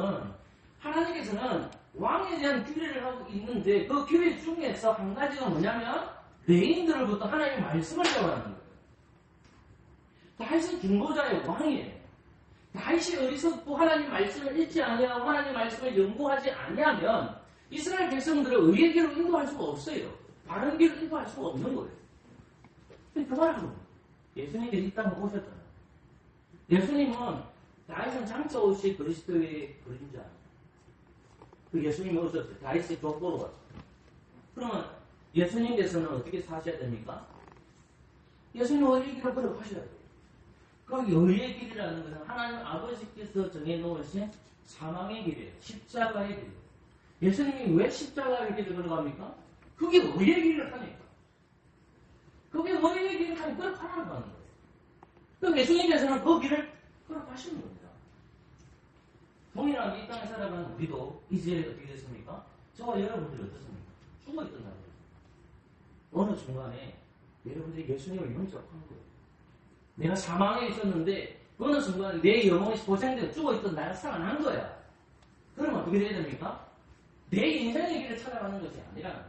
하나님께서는 왕에 대한 규례를 하고 있는데 그 규례 중에서 한 가지가 뭐냐면 레인들로부터 하나님의 말씀을 배워라는 거예요. 다윗은 중보자의 왕이에요. 다윗이 어리석고 하나님 말씀을 읽지 아니하고 하나님 말씀을 연구하지 아니하면 이스라엘 백성들을 의의 길로 인도할 수가 없어요. 바른 길로 인도할 수가 없는 거예요. 그 말을 하는 거예요. 예수님께서 이 땅에 오셨잖아요. 예수님은 다윗은 장차 오실 그리스도의 그림자예요. 그 예수님이 오셨어요. 다윗의 족보로 왔어요. 그러면 예수님께서는 어떻게 사셔야 됩니까? 예수님은 의의 길을 걸어가셔야 돼요. 그 의의 길이라는 것은 하나님 아버지께서 정해놓으신 사망의 길이에요. 십자가의 길이에요. 예수님이 왜 십자가의 길을 걸어갑니까? 그게 의의 길을 하니까. 그게 의의 길을 하니까 걸어가라는 거예요. 그럼 예수님께서는 그 길을 걸어가시는 겁니다. 동일하게 이 땅에 살아가는 우리도 이제 어떻게 됐습니까? 저와 여러분들이 어떻습니까? 죽어있던 날이에요. 어느 순간에 여러분들이 예수님을 영접한 거예요. 내가 사망에 있었는데 어느 순간에 내 영혼이 고생되고 죽어있던 나를 살아난 거야. 그러면 어떻게 돼야 됩니까? 내 인생의 길을 찾아가는 것이 아니라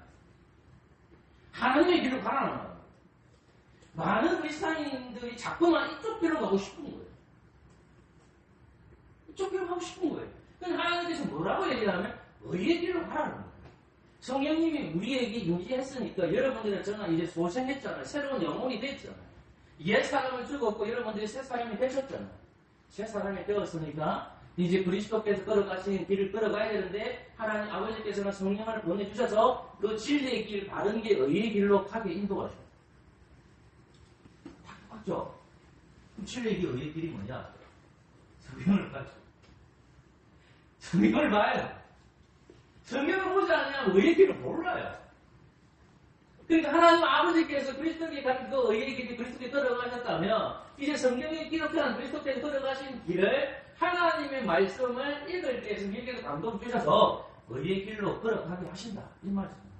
하나님의 길로 가라는 거예요. 많은 그리스도인들이 자꾸만 이쪽 길로 가고 싶은 거예요. 이쪽 길로 가고 싶은 거예요. 그럼 하나님께서 뭐라고 얘기하면 의의 길로 가라는 거예요. 성령님이 우리에게 임재했으니까 여러분들은 저는 이제 소생했잖아요. 새로운 영혼이 됐잖아요. 옛 사람을 죽었고 여러분들이 새 사람이 되셨잖아요. 새 사람이 되었으니까 이제 그리스도께서 걸어가시는 길을 걸어가야 되는데 하나님 아버지께서는 성령을 보내주셔서 그 진리의 길, 바른 길, 의의 길로 가게 인도하셔요. 다 똑같죠? 그럼 진리의 길, 의의 길이 뭐냐? 성경을 봐죠. 성경을 봐요. 성경을 보지 않으면 의의 길을 몰라요. 그러니까 하나님 아버지께서 그리스도께 가는 그 의의 길이 그리스도께 걸어가셨다면 이제 성경에 기록한 그리스도께 걸어가신 길을 하나님의 말씀을 읽을 때 성경께서 감동 주셔서 의의 길로 걸어가게 하신다. 이 말씀입니다.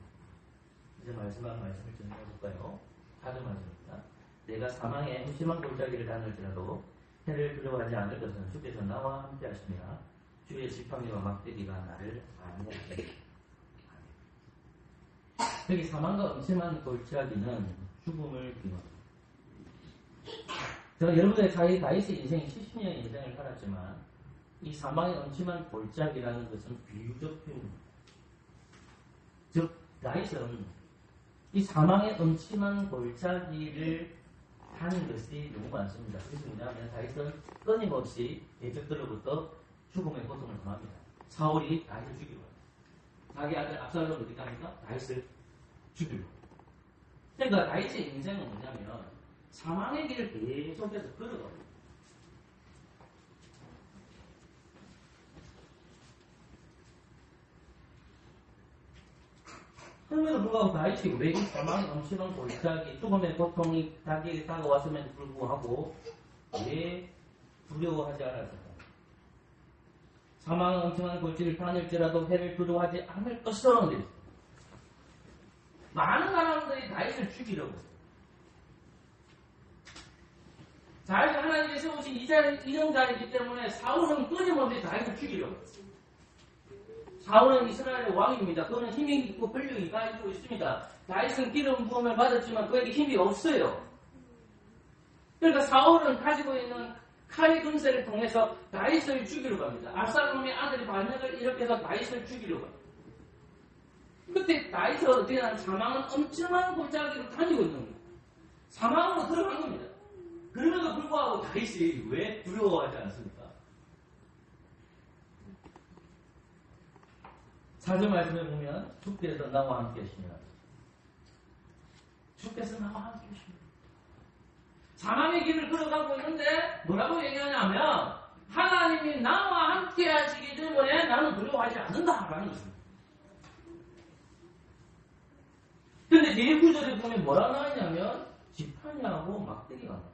이제 마지막 말씀을 정리해볼까요? 4절 말씀입니다. 내가 사망의 심한 골짜기를 다닐지라도 해를 두려워하지 않을 것은 주께서 나와 함께 하시니라. 주의 지팡이와 막대기가 나를 안내하시리라. 여기 사망과 음침한 골짜기는 죽음을 비유합니다. 제가 여러분의 다윗의 인생이 70년의 인생을 살았지만 이 사망의 음침한 골짜기라는 것은 비유적 표현입니다. 즉 다윗은 이 사망의 음침한 골짜기를 하는 것이 너무 많습니다. 그래서 뭐냐면 다윗은 끊임없이 대적들로부터 죽음의 고통을 당합니다. 사울이 다윗을 죽이고 자기 아들 압살롬을 어떻게 합니까? 다윗을 죽이고. 그러니까 다윗의 인생은 뭐냐면 사망의 길을 계속해서 걸어갑니다. 그럼에도 불구하고 다윗이 왜 이 사망의 엄청난 골짜기, 죽음의 고통이 자기에게 다가왔음에도 불구하고 왜 두려워하지 않았을까? 사망의 엄청난 골짜기를 다닐지라도 해를 두려워하지 않을 것이라는 데 있어요. 많은 사람들이 다윗을 죽이려고 했어요. 다윗이 하나님께 세우신 이정자이기 때문에 사울은 끊임없이 다윗을 죽이려고 했어요. 사울은 이스라엘의 왕입니다. 그는 힘이 있고 권력이 가지고 있습니다. 다윗은 기름 부음을 받았지만 그에게 힘이 없어요. 그러니까 사울은 가지고 있는 칼의 금세를 통해서 다윗을 죽이려고 합니다. 압살롬의 아들이 반역을 일으켜서 다윗을 죽이려고 합니다. 그때 다윗은 어떻게 하냐면 사망은 엄청난 골짜기로 다니고 있는 거예요. 사망으로 들어간 겁니다. 그럼에도 불구하고 다윗이 왜 두려워하지 않습니까? 4절 말씀에 보면 주께서 나와 함께 하시며 주께서 나와 함께 하시며 사망의 길을 걸어가고 있는데 뭐라고 얘기하냐면 하나님이 나와 함께 하시기 때문에 나는 두려워하지 않는다라는 것입니다. 근데 뒤에 구절에 보면 뭐라 나왔냐면 지팡이하고 막대기가 나와요.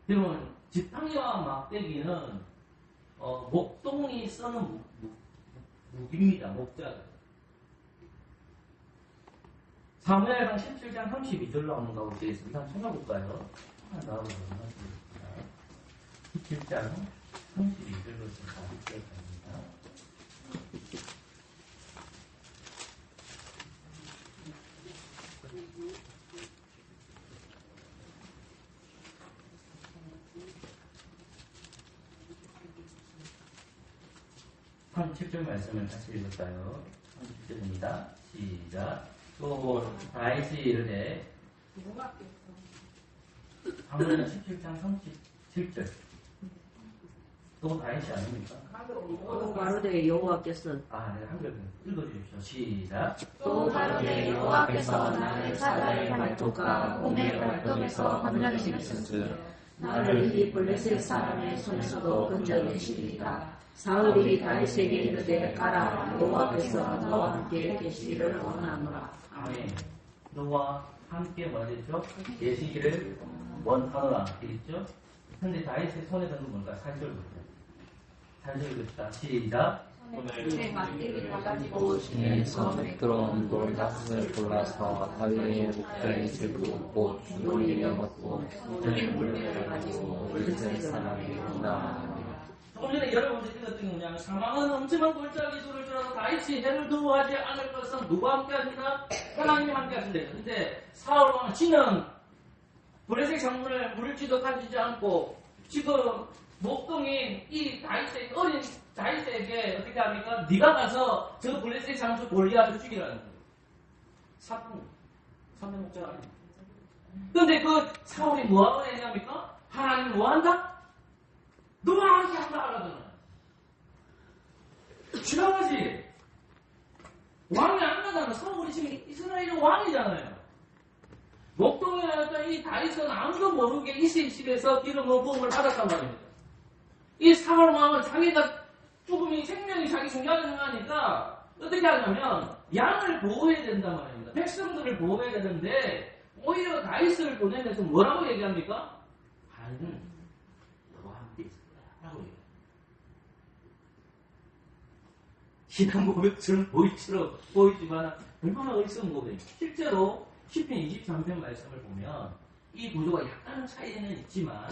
여러분 지팡이와 막대기는 목동이 쓰는 무기입니다. 목자. 사무엘상 17장 32절 나오는 거 되어 있습니다. 한번 찾아볼까요? 나와보도록 하겠습니다. 17장 32절로 가겠습니다. 한 7절 말씀을 다시 읽을까요? 37절입니다. 시작. 또 다윗이 이르되 방금 17장 37절 또 다윗이 아닙니까? 또 가로되 여호와께서 네, 한글 읽어주십시오. 시작. 또 가로되 여호와께서 나의 사자의 발톱과 곰의 발톱에서 건져내시겠으니 나를 이 블레셋 사람의 손에서도 건져내시리이다. 사울이 다윗에게 이르되 가라 여호와께서 너와 함께 계시기를 원하노라. 아멘. 너와 함께 뭐랬죠? 계시기를 원하노라 되겠죠? 근데 다윗의 손에 든 건 뭘까? 4절부터 4절 읽읍시다. 시작. 내 막대기를 가지고 시내에서 들어온 돌다섯을 골라서 다윗의 목전에 들고 곧 주돌리며 먹고 큰 물매를 가지고 블레셋 사람이 온다. 조금 전에 여러분들이 읽었던 게 뭐냐면 사망은 엄청난 골짜기 소를 줄여서 다윗이 해를 두려워하지 않을 것은 누가 함께 하신다? 하나님이 함께 하신다. 근데 사울 왕은 지는 블레셋 장군을 물지도 가지지 않고 지금 목동인 이 다윗의 어린 다윗에게 어떻게 합니까? 네가 가서 저 블레셋 장수 골리앗을 죽이라는 거예요. 사건 목자가 아닙니다. 그런데 그 사울이 뭐하고 얘기합니까? 하나님 뭐한다? 너와 함께 한다 하라잖아. 지나가지. 왕이 안 나가면 사울이 지금 이스라엘의 왕이잖아요. 목동에 왔던 이 다윗은 아무도 모르게 이스의 집에서 기름을 부음을 받았단 말입니다. 이 사울 왕은 자기가 죽음이 생명이 자기 중요하게 생각하니까 어떻게 하냐면 양을 보호해야 된단 말입니다. 백성들을 보호해야 되는데 오히려 다윗을 보내면서 뭐라고 얘기합니까? 하나님은 너와 함께 있을 거야 라고 얘기해요. 신앙 고백처럼 보이지만 얼마나 어리석은 고백이에요. 실제로 시편 23편 말씀을 보면 이 구조가 약간은 차이는 있지만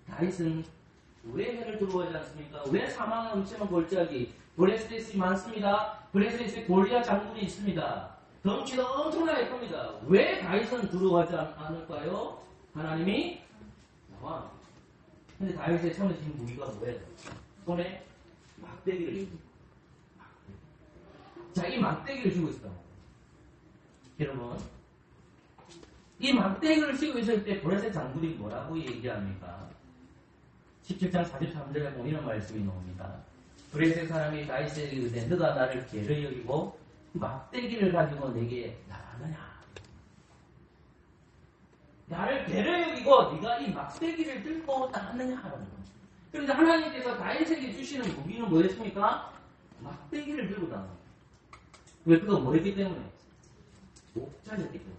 다윗은 왜 해를 두려워하지 않습니까? 왜 사망의 엄청난 골짜기 블레셋이 많습니다. 블레셋에 골리앗 장군이 있습니다. 덩치도 엄청나게 큽니다. 왜 다윗은 두려워하지 않을까요? 하나님이 나와. 근데 다윗의 손에 쥔 무기가 뭐예요? 손에 막대기를 쥐고. 자, 이 막대기를 쥐고 있어요. 여러분, 이 막대기를 쥐고 있을 때 블레셋 장군이 뭐라고 얘기합니까? 17장 43절에 보면 이런 말씀이 나옵니다. 블레셋 사람이 다윗에게 이르되 너가 나를 개를 여기고 막대기를 가지고 내게 나가느냐? 나를 개를 여기고 네가 이 막대기를 들고 나가느냐? 하는 겁니다. 그런데 하나님께서 다윗에게 주시는 무기는 뭐였습니까? 막대기를 들고 나가는 거예요. 왜? 그거 뭐였기 때문에? 목자였기 때문에.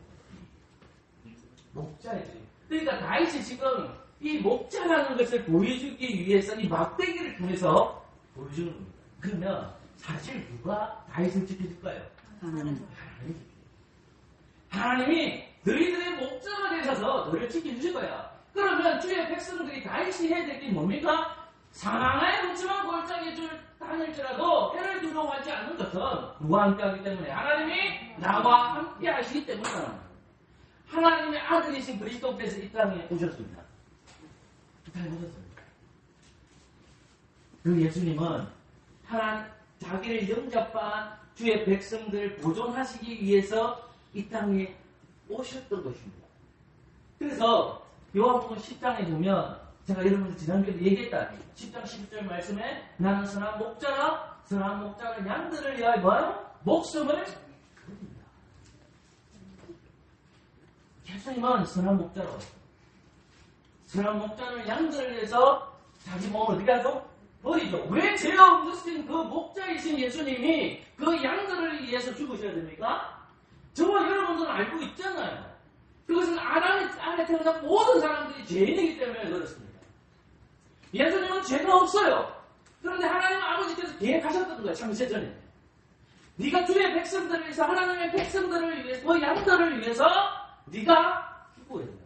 목자였지. 그러니까 다윗이 지금 이 목자라는 것을 보여주기 위해서 이 막대기를 통해서 보여주는 겁니다. 그러면 사실 누가 다윗을 지켜줄까요? 하나님이 너희들의 목자가 되셔서 너희를 지켜주실 거야. 그러면 주의 백성들이 다윗이 해야 될 게 뭡니까? 사망의 묻지만 골짜기 줄 다닐지라도 해를 두려워하지 않는 것은 누가 함께하기 때문에 하나님이 나와 함께하시기 때문이다. 하나님의 아들이신 그리스도께서 이 땅에 오셨습니다. 이 땅에 오셨습니다. 그 예수님은 자기를 영접한 주의 백성들을 보존하시기 위해서 이 땅에 오셨던 것입니다. 그래서 요한복음 10장에 보면 제가 여러분들 지난주에도 얘기했다. 10장 11절 말씀에 나는 선한 목자라 선한 목자는 양들을 위하여 뭐하여? 목숨을 드립니다. 예수님은 선한 목자라고 했어요. 선한 목자는 양들을 위해서 자기 몸을 어디 가죠? 버리죠. 왜 죄가 없으신 그 목자이신 예수님이 그 양들을 위해서 죽으셔야 됩니까? 저와 여러분들은 알고 있잖아요. 그것은 아담 안에 태어난 모든 사람들이 죄인이기 때문에 그렇습니다. 예수님은 죄가 없어요. 그런데 하나님 아버지께서 계획하셨던 거예요. 창세전에. 네가 주의 백성들을 위해서 하나님의 백성들을 위해서 그 양들을 위해서 네가 죽어야 된다.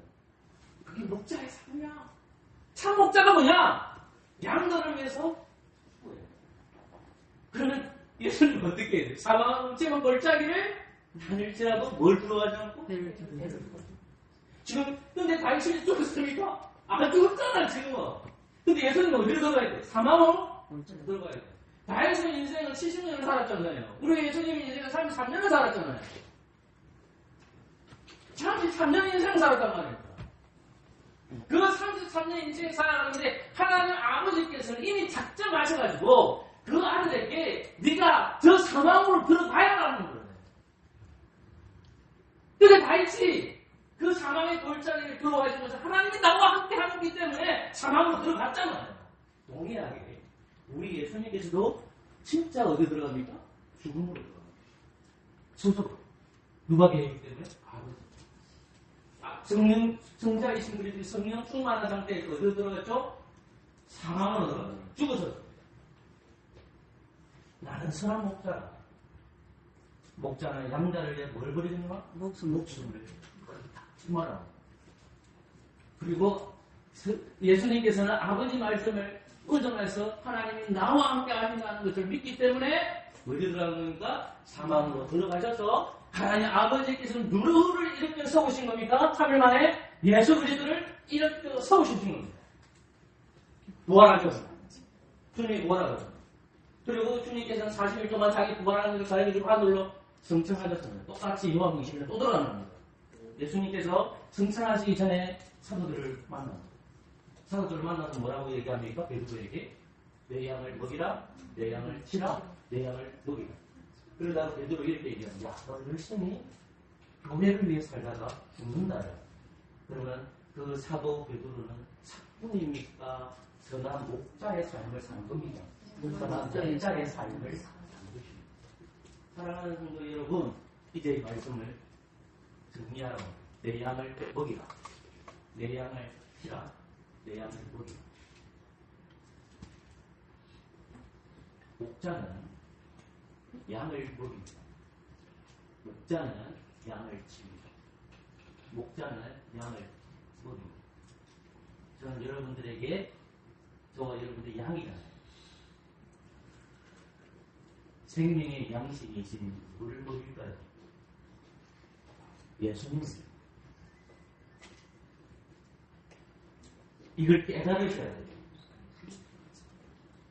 그게 목자의 삶이야. 참 목자가 뭐냐? 양들을 위해서 죽어야 된다. 그러면 예수님은 어떻게 해야 돼요? 사망한 묵지만 골짜기를 다닐지라도 뭘 들어가지 않고? 배를 들어가지. 지금 근데 다윗이 죽었습니까? 안 죽었잖아 지금은. 근데 예수님은 어디로 들어가야 돼? 사망으로 들어가야 돼. 다윗은 인생을 70년을 살았잖아요. 우리 예수님이 인생을 33년을 살았잖아요. 33년 인생을 살았단 말입니다. 그 33년 인생을 살았는데 하나님 아버지께서는 이미 작정하셔가지고 그 아들에게 네가 저 사망으로 들어가야 하는 거예요. 근데 다윗이 그 사망의 골짜기를 들어가시면서 하나님이 나와 함께 하기 때문에 사망으로 들어갔잖아요. 동일하게 우리 예수님께서도 진짜 어디 들어갑니까? 죽음으로 들어갑니다. 소속으로. 누가 계시기 때문에? 아버지. 성자이신 그리스도 성령 충만한 상태에서 어디로 들어갔죠? 사망으로 들어갔죠. 죽어서. 나는 선한 목자라. 목자는 양자를 위해 뭘 버리는가? 목숨을 말하고. 그리고 예수님께서는 아버지 말씀을 의존해서 하나님이 나와 함께 하신다는 것을 믿기 때문에 어디 들어가는가? 사망으로 들어가셔서 하나님 아버지께서는 누구를 일으켜 세우신 겁니까? 3일 만에 예수 그리스도를 일으켜 세우신 겁니다. 부활하셨습니다. 주님이 부활하셨습니다. 그리고 주님께서는 40일 동안 자기 부활하는 것을 가리키고 하늘로 승천하셨습니다. 똑같이 요한복음 20일에 또 들어가는 겁니다. 예수님께서 승천하시기 전에 사도들을 만납니다. 사도들을 만나서 뭐라고 얘기합니까? 베드로에게 내 양을 먹이라, 내 양을 치라, 내 양을 먹이라. 그러다가 베드로 이렇게 얘기합니다. 야, 너 열심히 교회를 위해 살다가 죽는다. 그러면 그 사도 베드로는 사뿐입니까? 선한 목자의 삶을 사는 겁니다. 선한 목자의 삶을 사는 것입니다. 사랑하는 성도 여러분, 이제 이 말씀을 정리하라고. 내 양을 먹이라. 내 양을 치라. 내 양을 먹이라. 목자는 양을 먹입니다. 목자는 양을 칩니다. 목자는 양을 먹입니다. 저는 여러분들에게 저와 여러분들의 양이잖아요. 생명의 양식이신 누구를 먹일까요? 예수님입니다. 이걸 깨달으셔야 돼요.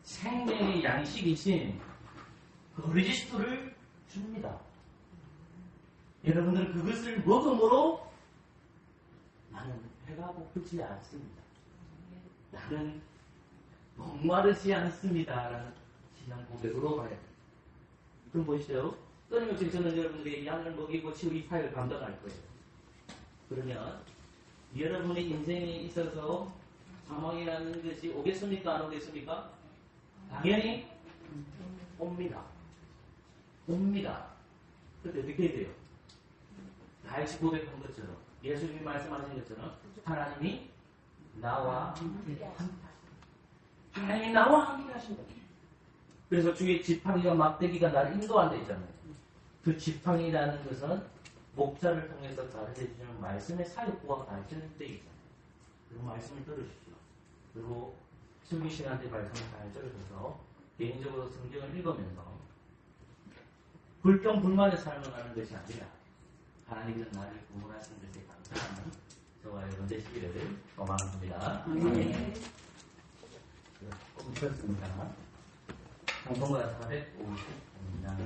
생명의 양식이신 그리스도를 줍니다. 여러분들은 그것을 먹음으로 나는 배가 고프지 않습니다. 나는 목마르지 않습니다. 라는 신앙 고백으로 가야 됩니다. 그럼 보시죠. 끊임없이 저는 여러분들에게 양을 먹이고 치우 이 사역을 감당할 거예요. 그러면 여러분의 인생에 있어서 사망이라는 것이 오겠습니까? 안 오겠습니까? 당연히 옵니다. 옵니다. 그때 어떻게 해야 돼요? 다시 고백한 것처럼 예수님이 말씀하신 것처럼 하나님이 나와 함께 하신다. 하나님이 나와 함께 하신다. 그래서 주의 지팡이와 막대기가 나를 인도한다 있잖아요. 그 지팡이라는 것은 목자를 통해서 가르쳐주는 말씀의 사역과 가르치는 때 있잖아요. 그 말씀을 들으십시오. 그리고 슬기씨한테 말씀을 잘 들으셔서 개인적으로 성경을 읽으면서 불평 불만의 삶을 하는 것이 아니라 하나님께서 나를 구원하신 것에 감사하는 저와 여러분 되시기를 소망합니다. 꼭 묻혔습니다. 방송가 450입니다.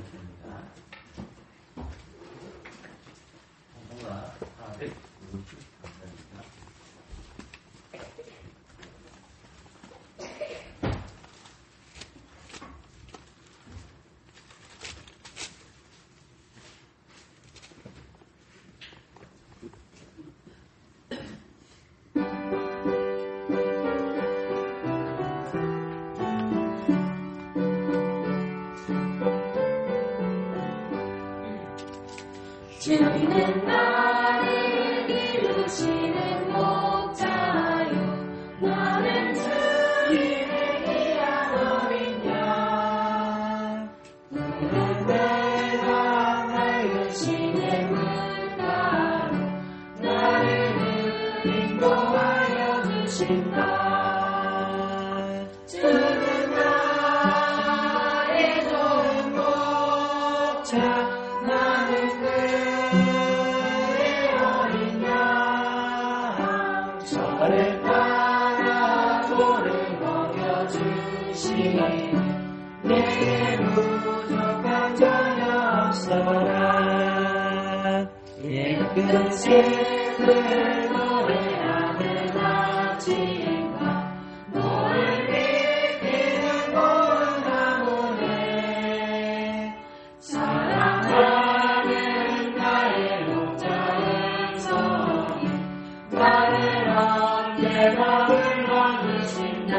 방송가 450입니다. 주는 나를 이루시는 목자요 나는 주님의 귀한 어린 양 그는 내가 밝으시는 문가로 나를 인도하여 주신다 주는 나의 좋은 목자 나는 그의 어린 양 저를 따라 도를 먹여주시니 내게 부족한 전혀 없어라 예끝에 늘 노래하는 아침과 너를 비키는 고운 가문에 사랑하는 나의 목자의 성이 나를 언제나 불러주신다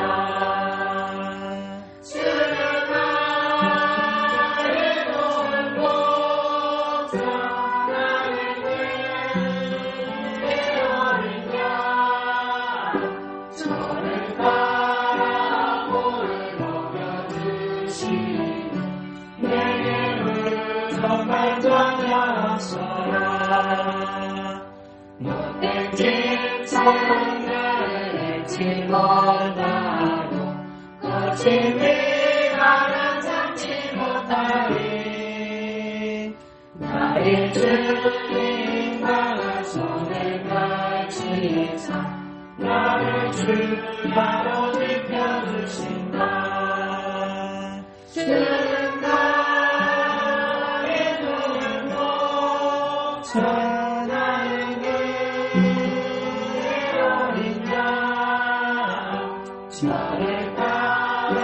주는 나의 좋은 목자 나는 그의 어린 양 저를 따라 볼을 먹여주시니 내게 부족한 전혀 없어라 못된 짓처럼 나를 해치 못하고 거친 위가는 참지 못하리 나의 주님 강한 손을 가지사 나를 주야로 지켜주신다 주는 나의 좋은 목자 나는 그의 어린 양 저를 따라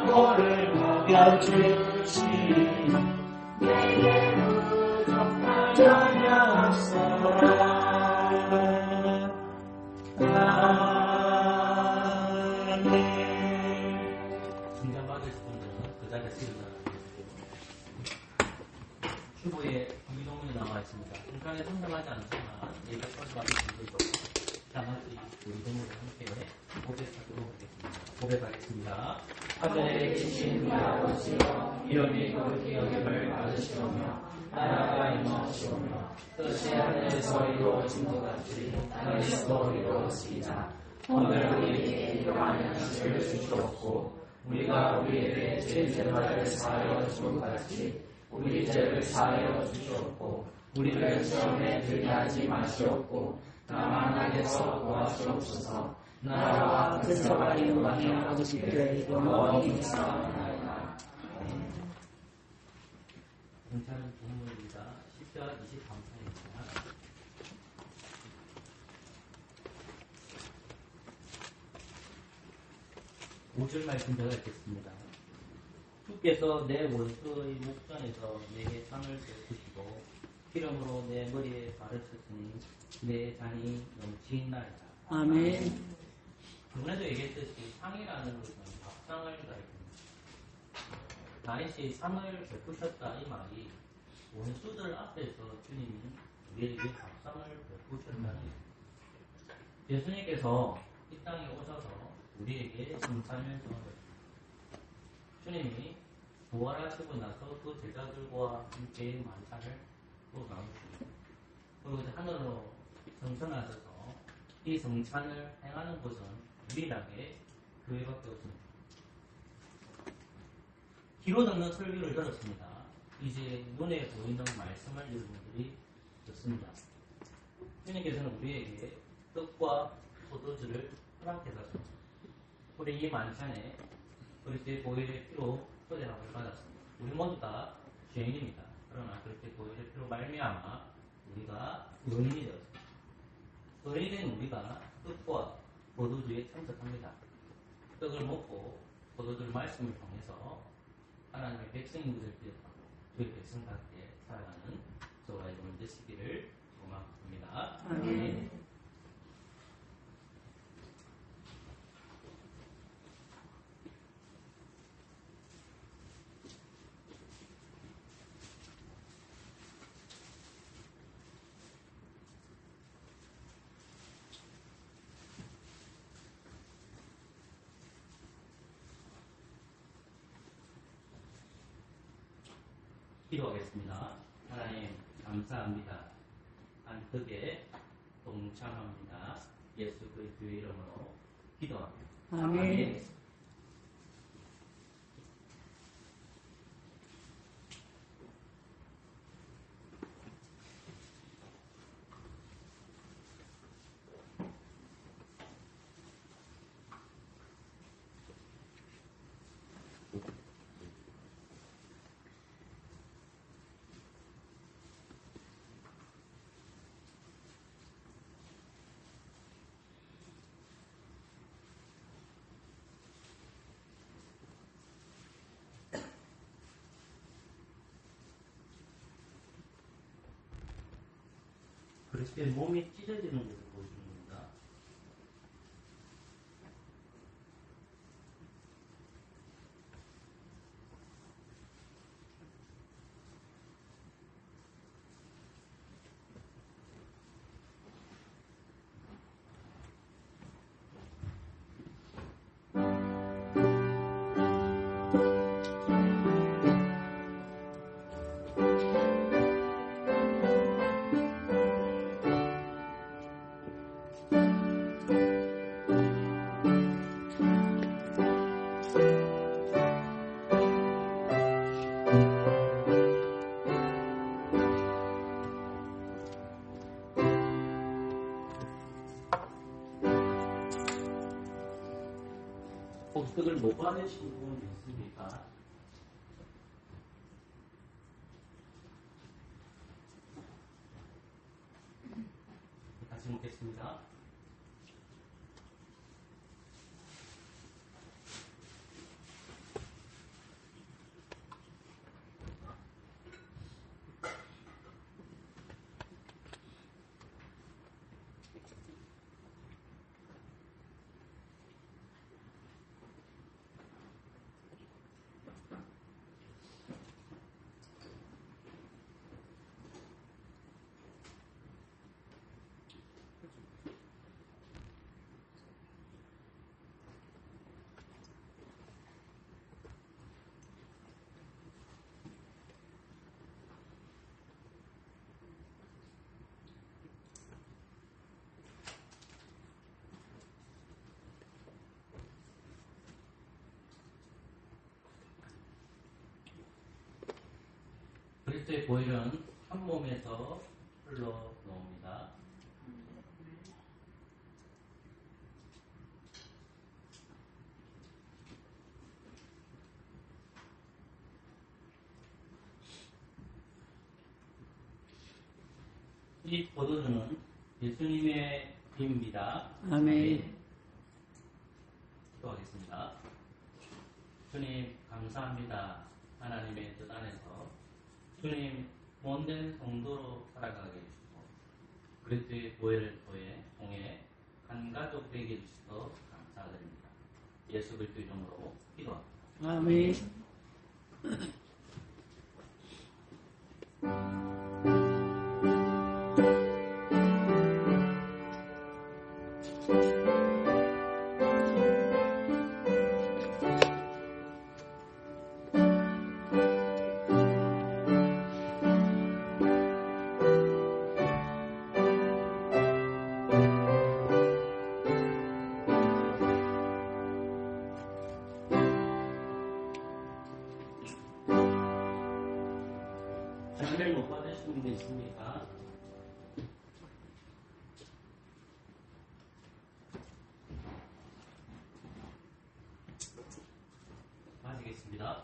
꼴을 먹여주시니 내게 부족한 전혀 없어라 중간 받으실 분들은 그 자리에서 일어나겠습니다. 주보에 유기동문이 나와 있습니다. 중간에 선정하지 않지만 예배 선정하신 분들도 나머지 유기동문과 함께 고백하도록 하겠습니다. 고백하겠습니다. 하늘에 계신 우리 아버지여 이름이 거룩히 여김을 받으시오며 나라가 임하시오며 뜻이 하늘에서 이루어진 것 같이 땅에서도 이루어지이다. 오늘 우리에게 일용할 양식을 주시옵고 우리가 우리에게 죄를 사하여 준 것 같이 우리 죄를 사하여 주시옵고 우리를 시험에 들게 하지 마시옵고 다만 악에서 구하시옵소서. 나라와 근서와 영광이 아버지께 영원히 있사옵나이다. 경찰은 동물입니다. 10절 23편입니다. 5절 말씀 제가 읽겠습니다. 주께서 내 원수의 목전에서 내게 상을 베푸시고 기름으로 내 머리에 바르셨으니 내 잔이 넘치나이다. 아멘. 이번에도 얘기했듯이 상이라는 것은 밥상을 가리킵니다. 다윗이 상을 베푸셨다 이 말이 원수들 앞에서 주님이 우리에게 밥상을 베푸셨다는 것입니다. 예수님께서 이 땅에 오셔서 우리에게 승찬을 전하셨습니다. 주님이 부활하시고 나서 그 제자들과 함께 만찬을 또 나누십니다. 그리고 이제 하늘로 승천하셔서 이 승찬을 행하는 것은 유일하게 교회밖에 없습니다. 귀로 듣는 설교를 들었습니다. 이제 눈에 보이는 말씀을 여러분들이 듣습니다. 주님께서는 우리에게 떡과 포도주를 허락해서 우리 이 만찬에 그리스도의 보혈의 피로 소재함을 받았습니다. 우리 모두 다 죄인입니다. 그러나 그리스도의 보혈의 피로 말미암아 우리가 의인이 되었습니다. 의인인 우리가 떡과 포도주에 참석합니다. 떡을 먹고 포도주를 말씀을 통해서 하나님의 백성인 것을 기억하고 저희 백성답게 살아가는 저와 여러분 되시기를 소망합니다. 아멘. 기도하겠습니다. 하나님 감사합니다. 안떡에 동참합니다. 예수 그리스도의 이름으로 기도합니다. 아멘. 그리스도의 몸이 찢어지는 것을 보여주는 겁니다. 복습을 못 받으신 분이 있습니까? 같이 먹겠습니다. 그리스도의 보혈은 한 몸에서 흘러나옵니다. 이 포도주는 예수님의 피입니다. 아멘. 기도하겠습니다. 주님 감사합니다. 하나님의 뜻 안에서 주님 본된 성도로 살아가게 해주시고 그리스도의 보혈을 통해 한 가족 되게 해주셔서 감사드립니다. 예수 그리스도 이름으로 기도합니다. 아멘. 자를 못 받으신 분도 있습니까? 마치겠습니다.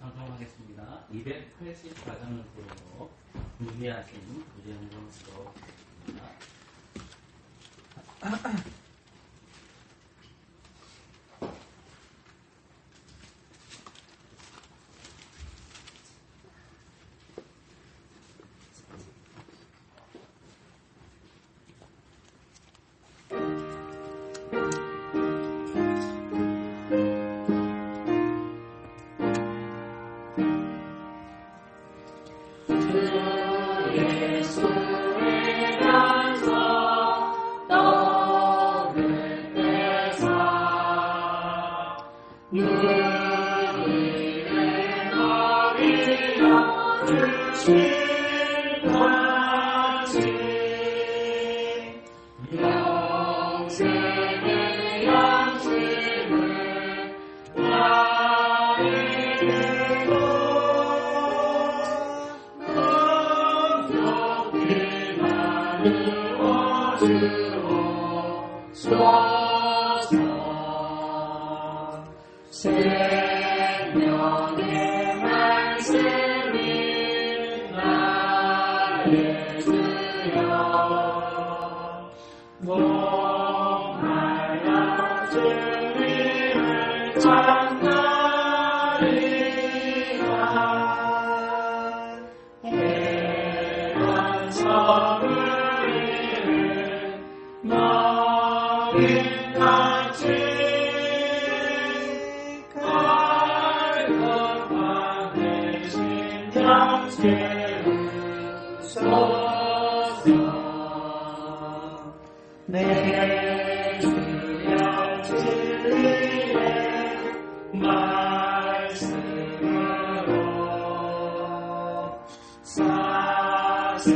방송하겠습니다. 284장으로 준비하신 부재영정수로 예수의 간서 떠오를 때사 누리는 머리여 주신 같이 영생의 양심을 나에게 주옵소서. 생명의 말씀이 나의 주여 목말라 주님을 찾나이다. 해안 섬을 너희같이 갈급한 내 심령 채우소서. 내 주여 진리의 말씀으로 사슬의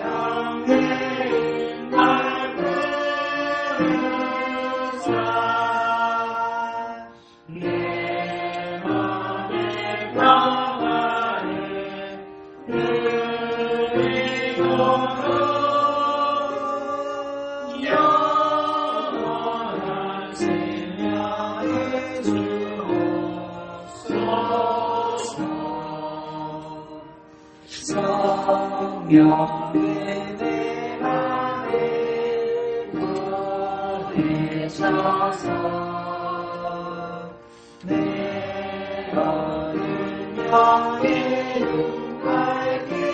영예인 날 부르사 내 맘의 평안을 누리도록 영원한 생명을 주옵소서. 성령의 내 맘에 구해셔서 내 어린 영의 눈 밝히시사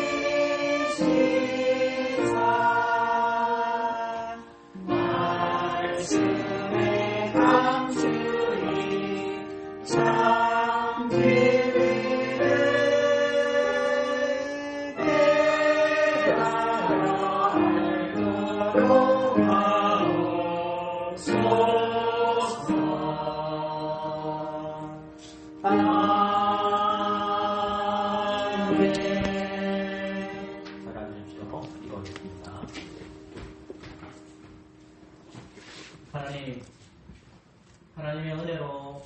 말씀의 감추이 참 진리를 깨달아 알도록 하옵소서. 아멘. 따라주십시오. 이거겠습니다. 하나님의 은혜로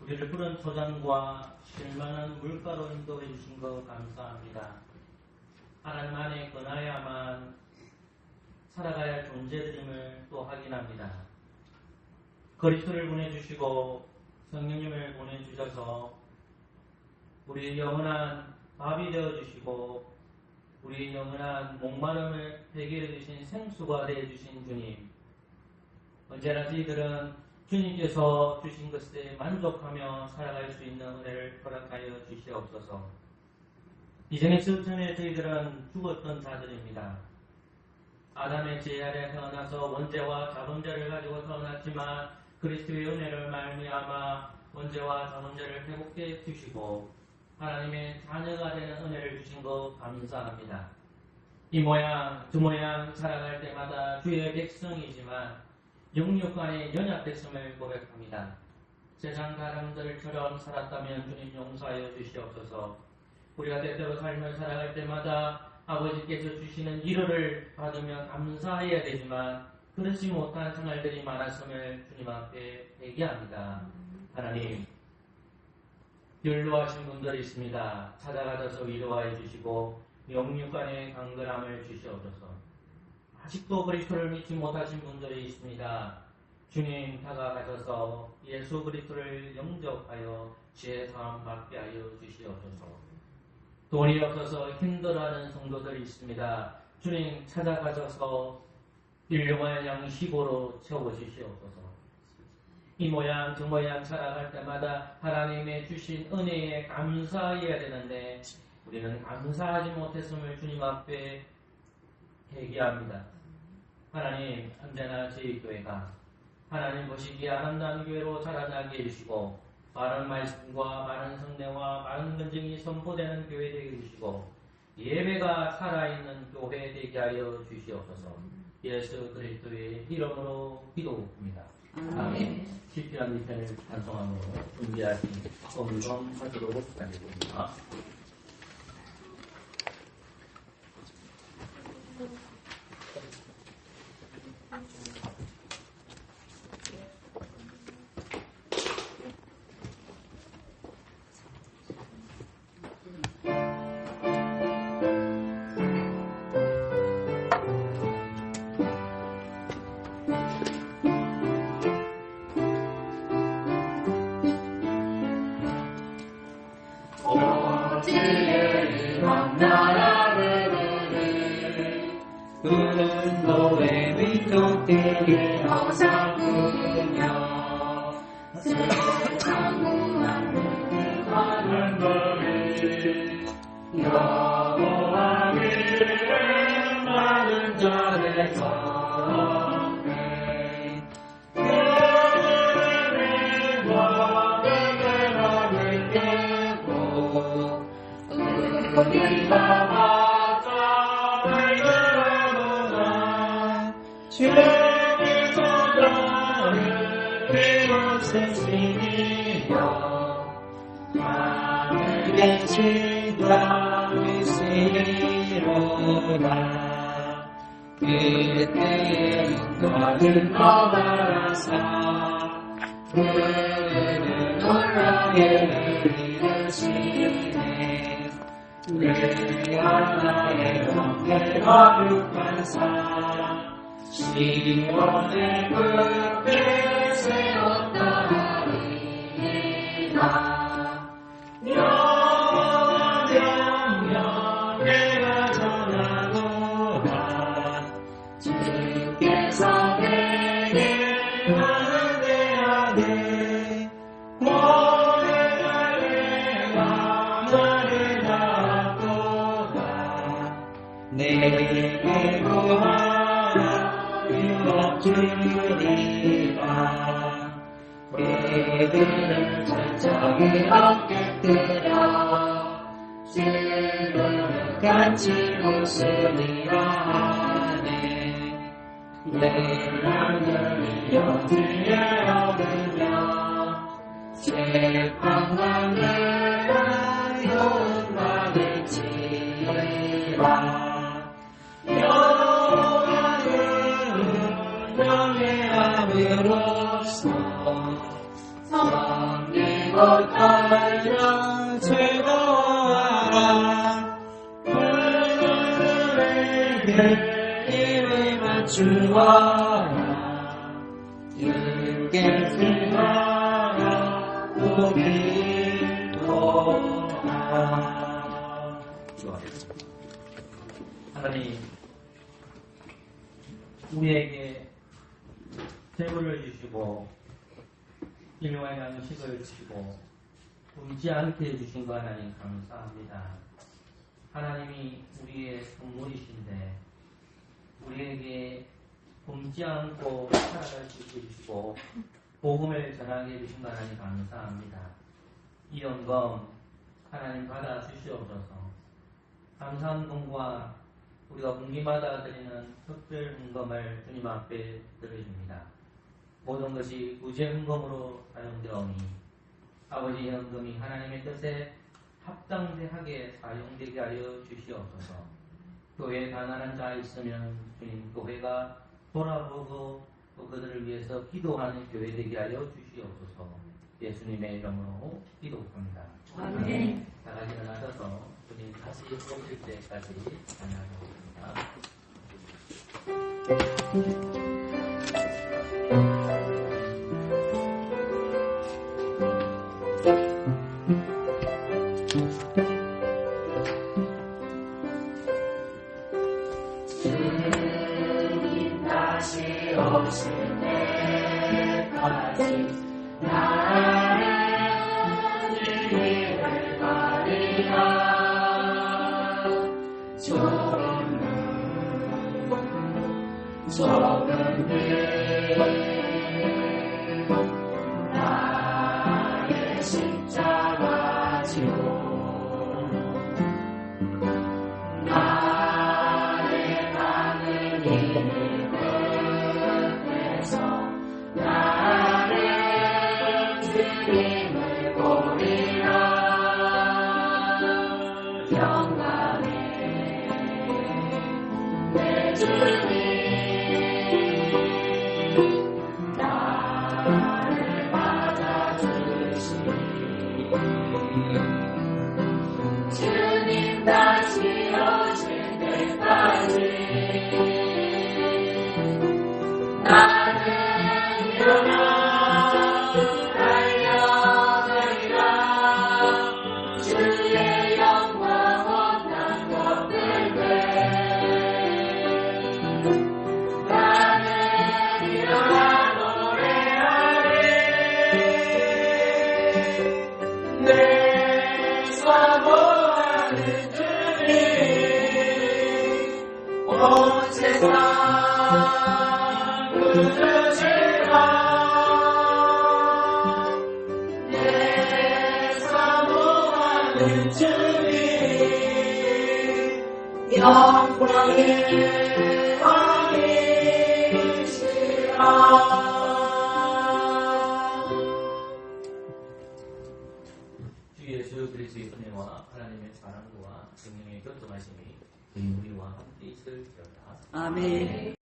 우리를 푸른 토장과 실만한 물가로 인도해 주신 것 감사합니다. 하나님 안에 거나야만 살아가야 할 존재들임을 또 확인합니다. 그리스도를 보내주시고 성령님을 보내주셔서 우리의 영원한 밥이 되어주시고 우리의 영원한 목마름을 해결해 주신 생수가 되어주신 주님, 언제나 저희들은 주님께서 주신 것에 만족하며 살아갈 수 있는 은혜를 허락하여 주시옵소서. 이전에 전에 저희들은 죽었던 자들입니다. 아담의 죄 아래 태어나서 원죄와 자범죄를 가지고 태어났지만 그리스도의 은혜를 말미암아 원죄와 자범죄를 회복해 주시고 하나님의 자녀가 되는 은혜를 주신 것 감사합니다. 이 모양 저 모양 살아갈 때마다 주의 백성이지만 영육간의 연약됐음을 고백합니다. 세상 사람들처럼 살았다면 주님 용서하여 주시옵소서. 우리가 때때로 삶을 살아갈 때마다 아버지께서 주시는 위로를 받으며 감사해야 되지만 그렇지 못한 생활들이 많았음을 주님 앞에 회개합니다. 하나님, 연로하신 분들이 있습니다. 찾아가셔서 위로하여 주시고 영육간의 강건함을 주시옵소서. 아직도 그리스도를 믿지 못하신 분들이 있습니다. 주님 다가가셔서 예수 그리스도를 영접하여 지혜 사함 받게 하여 주시옵소서. 돈이 없어서 힘들어하는 성도들이 있습니다. 주님 찾아가셔서 일용할 양식으로 채워주시옵소서. 이 모양 저 모양 살아갈 때마다 하나님의 주신 은혜에 감사해야 되는데 우리는 감사하지 못했음을 주님 앞에 회개합니다. 하나님, 언제나 저희 교회가 하나님 보시기에 아름다운 교회로 자라나게 해주시고 바른 말씀과 바른 성례와 바른 건증이 선포되는 교회 되게 해주시고 예배가 살아있는 교회 되게 하여 주시옵소서. 예수 그리스도의 이름으로 기도합니다. 아멘. 시편 2편을 찬송함으로 준비하신 검정하도록 하겠습니다. 너의 위쪽들이 어사꾸며 슬창무한 하는 너희 여호와 길에 많은 자의 성에 그들의 너의 마음을 깨고 우리가 주께서 너를 비웃으시니요 하늘의 지가 있으리로다 그때에 너를 떠나서 그를 놀라게 이르시네 내 하나의 경계 거룩한 사 시온의 굴에 세웠다리이다 여호와 명령내가 전하노라 주께서 내게 하는대하되 오늘날 내가 나를 낳았도다 내게 구하라 주리라 그들을 천천히 어깨 들어 질문을 같이 웃으리라 하네 내 하늘이 여기에 얻으며 재판관을 요운받을지라 명예함으로써 섬기고 따르며 즐거워하라 그들에게 입을 맞추어라 주께 즐거워 우리도다 하나님, 우리에게 재물을 주시고 일용할 양식을 주시고 굶지 않게 해주신 거 하나님 감사합니다. 하나님이 우리의 선물이신데 우리에게 굶지 않고 살아갈 수 있게 해주시고 복음을 전하게 해주신 거 하나님 감사합니다. 이 영광 하나님 받아 주시옵소서. 감사한 공과 우리가 분기마다 드리는 특별 헌금을 주님 앞에 드려줍니다. 모든 것이 구제 헌금으로 사용되오니 아버지의 헌금이 하나님의 뜻에 합당하게 사용되게 하여 주시옵소서. 교회에 가난한 자 있으면 주님 교회가 돌아보고 또 그들을 위해서 기도하는 교회 되게 하여 주시옵소서. 예수님의 이름으로 기도합니다. 아멘. 다 같이 일어나셔서 주님 다시 오실 때까지 찬양하겠습니다. 주님 다시 오실 때까지 나는 주님을 가리라. 좁은 길 나의 십자가 지고 나의 가는 길 끝에서 나는 주님을 보리라. 영광의 내 주님 나를 받아주시니 주님 다시 오실 때까지 나는 일어나 달려가리라. 주의 영광 온난 것들에 나는 일어나 노래하리. 내 사모하는 주님 온 세상 부르시라. 내 사모하는 주님 영광의 왕이시라. 주 예수 그리스도의 은혜와 하나님의 사랑과 성령의 교통하심이 우리와 함께 있을지어다. 아멘.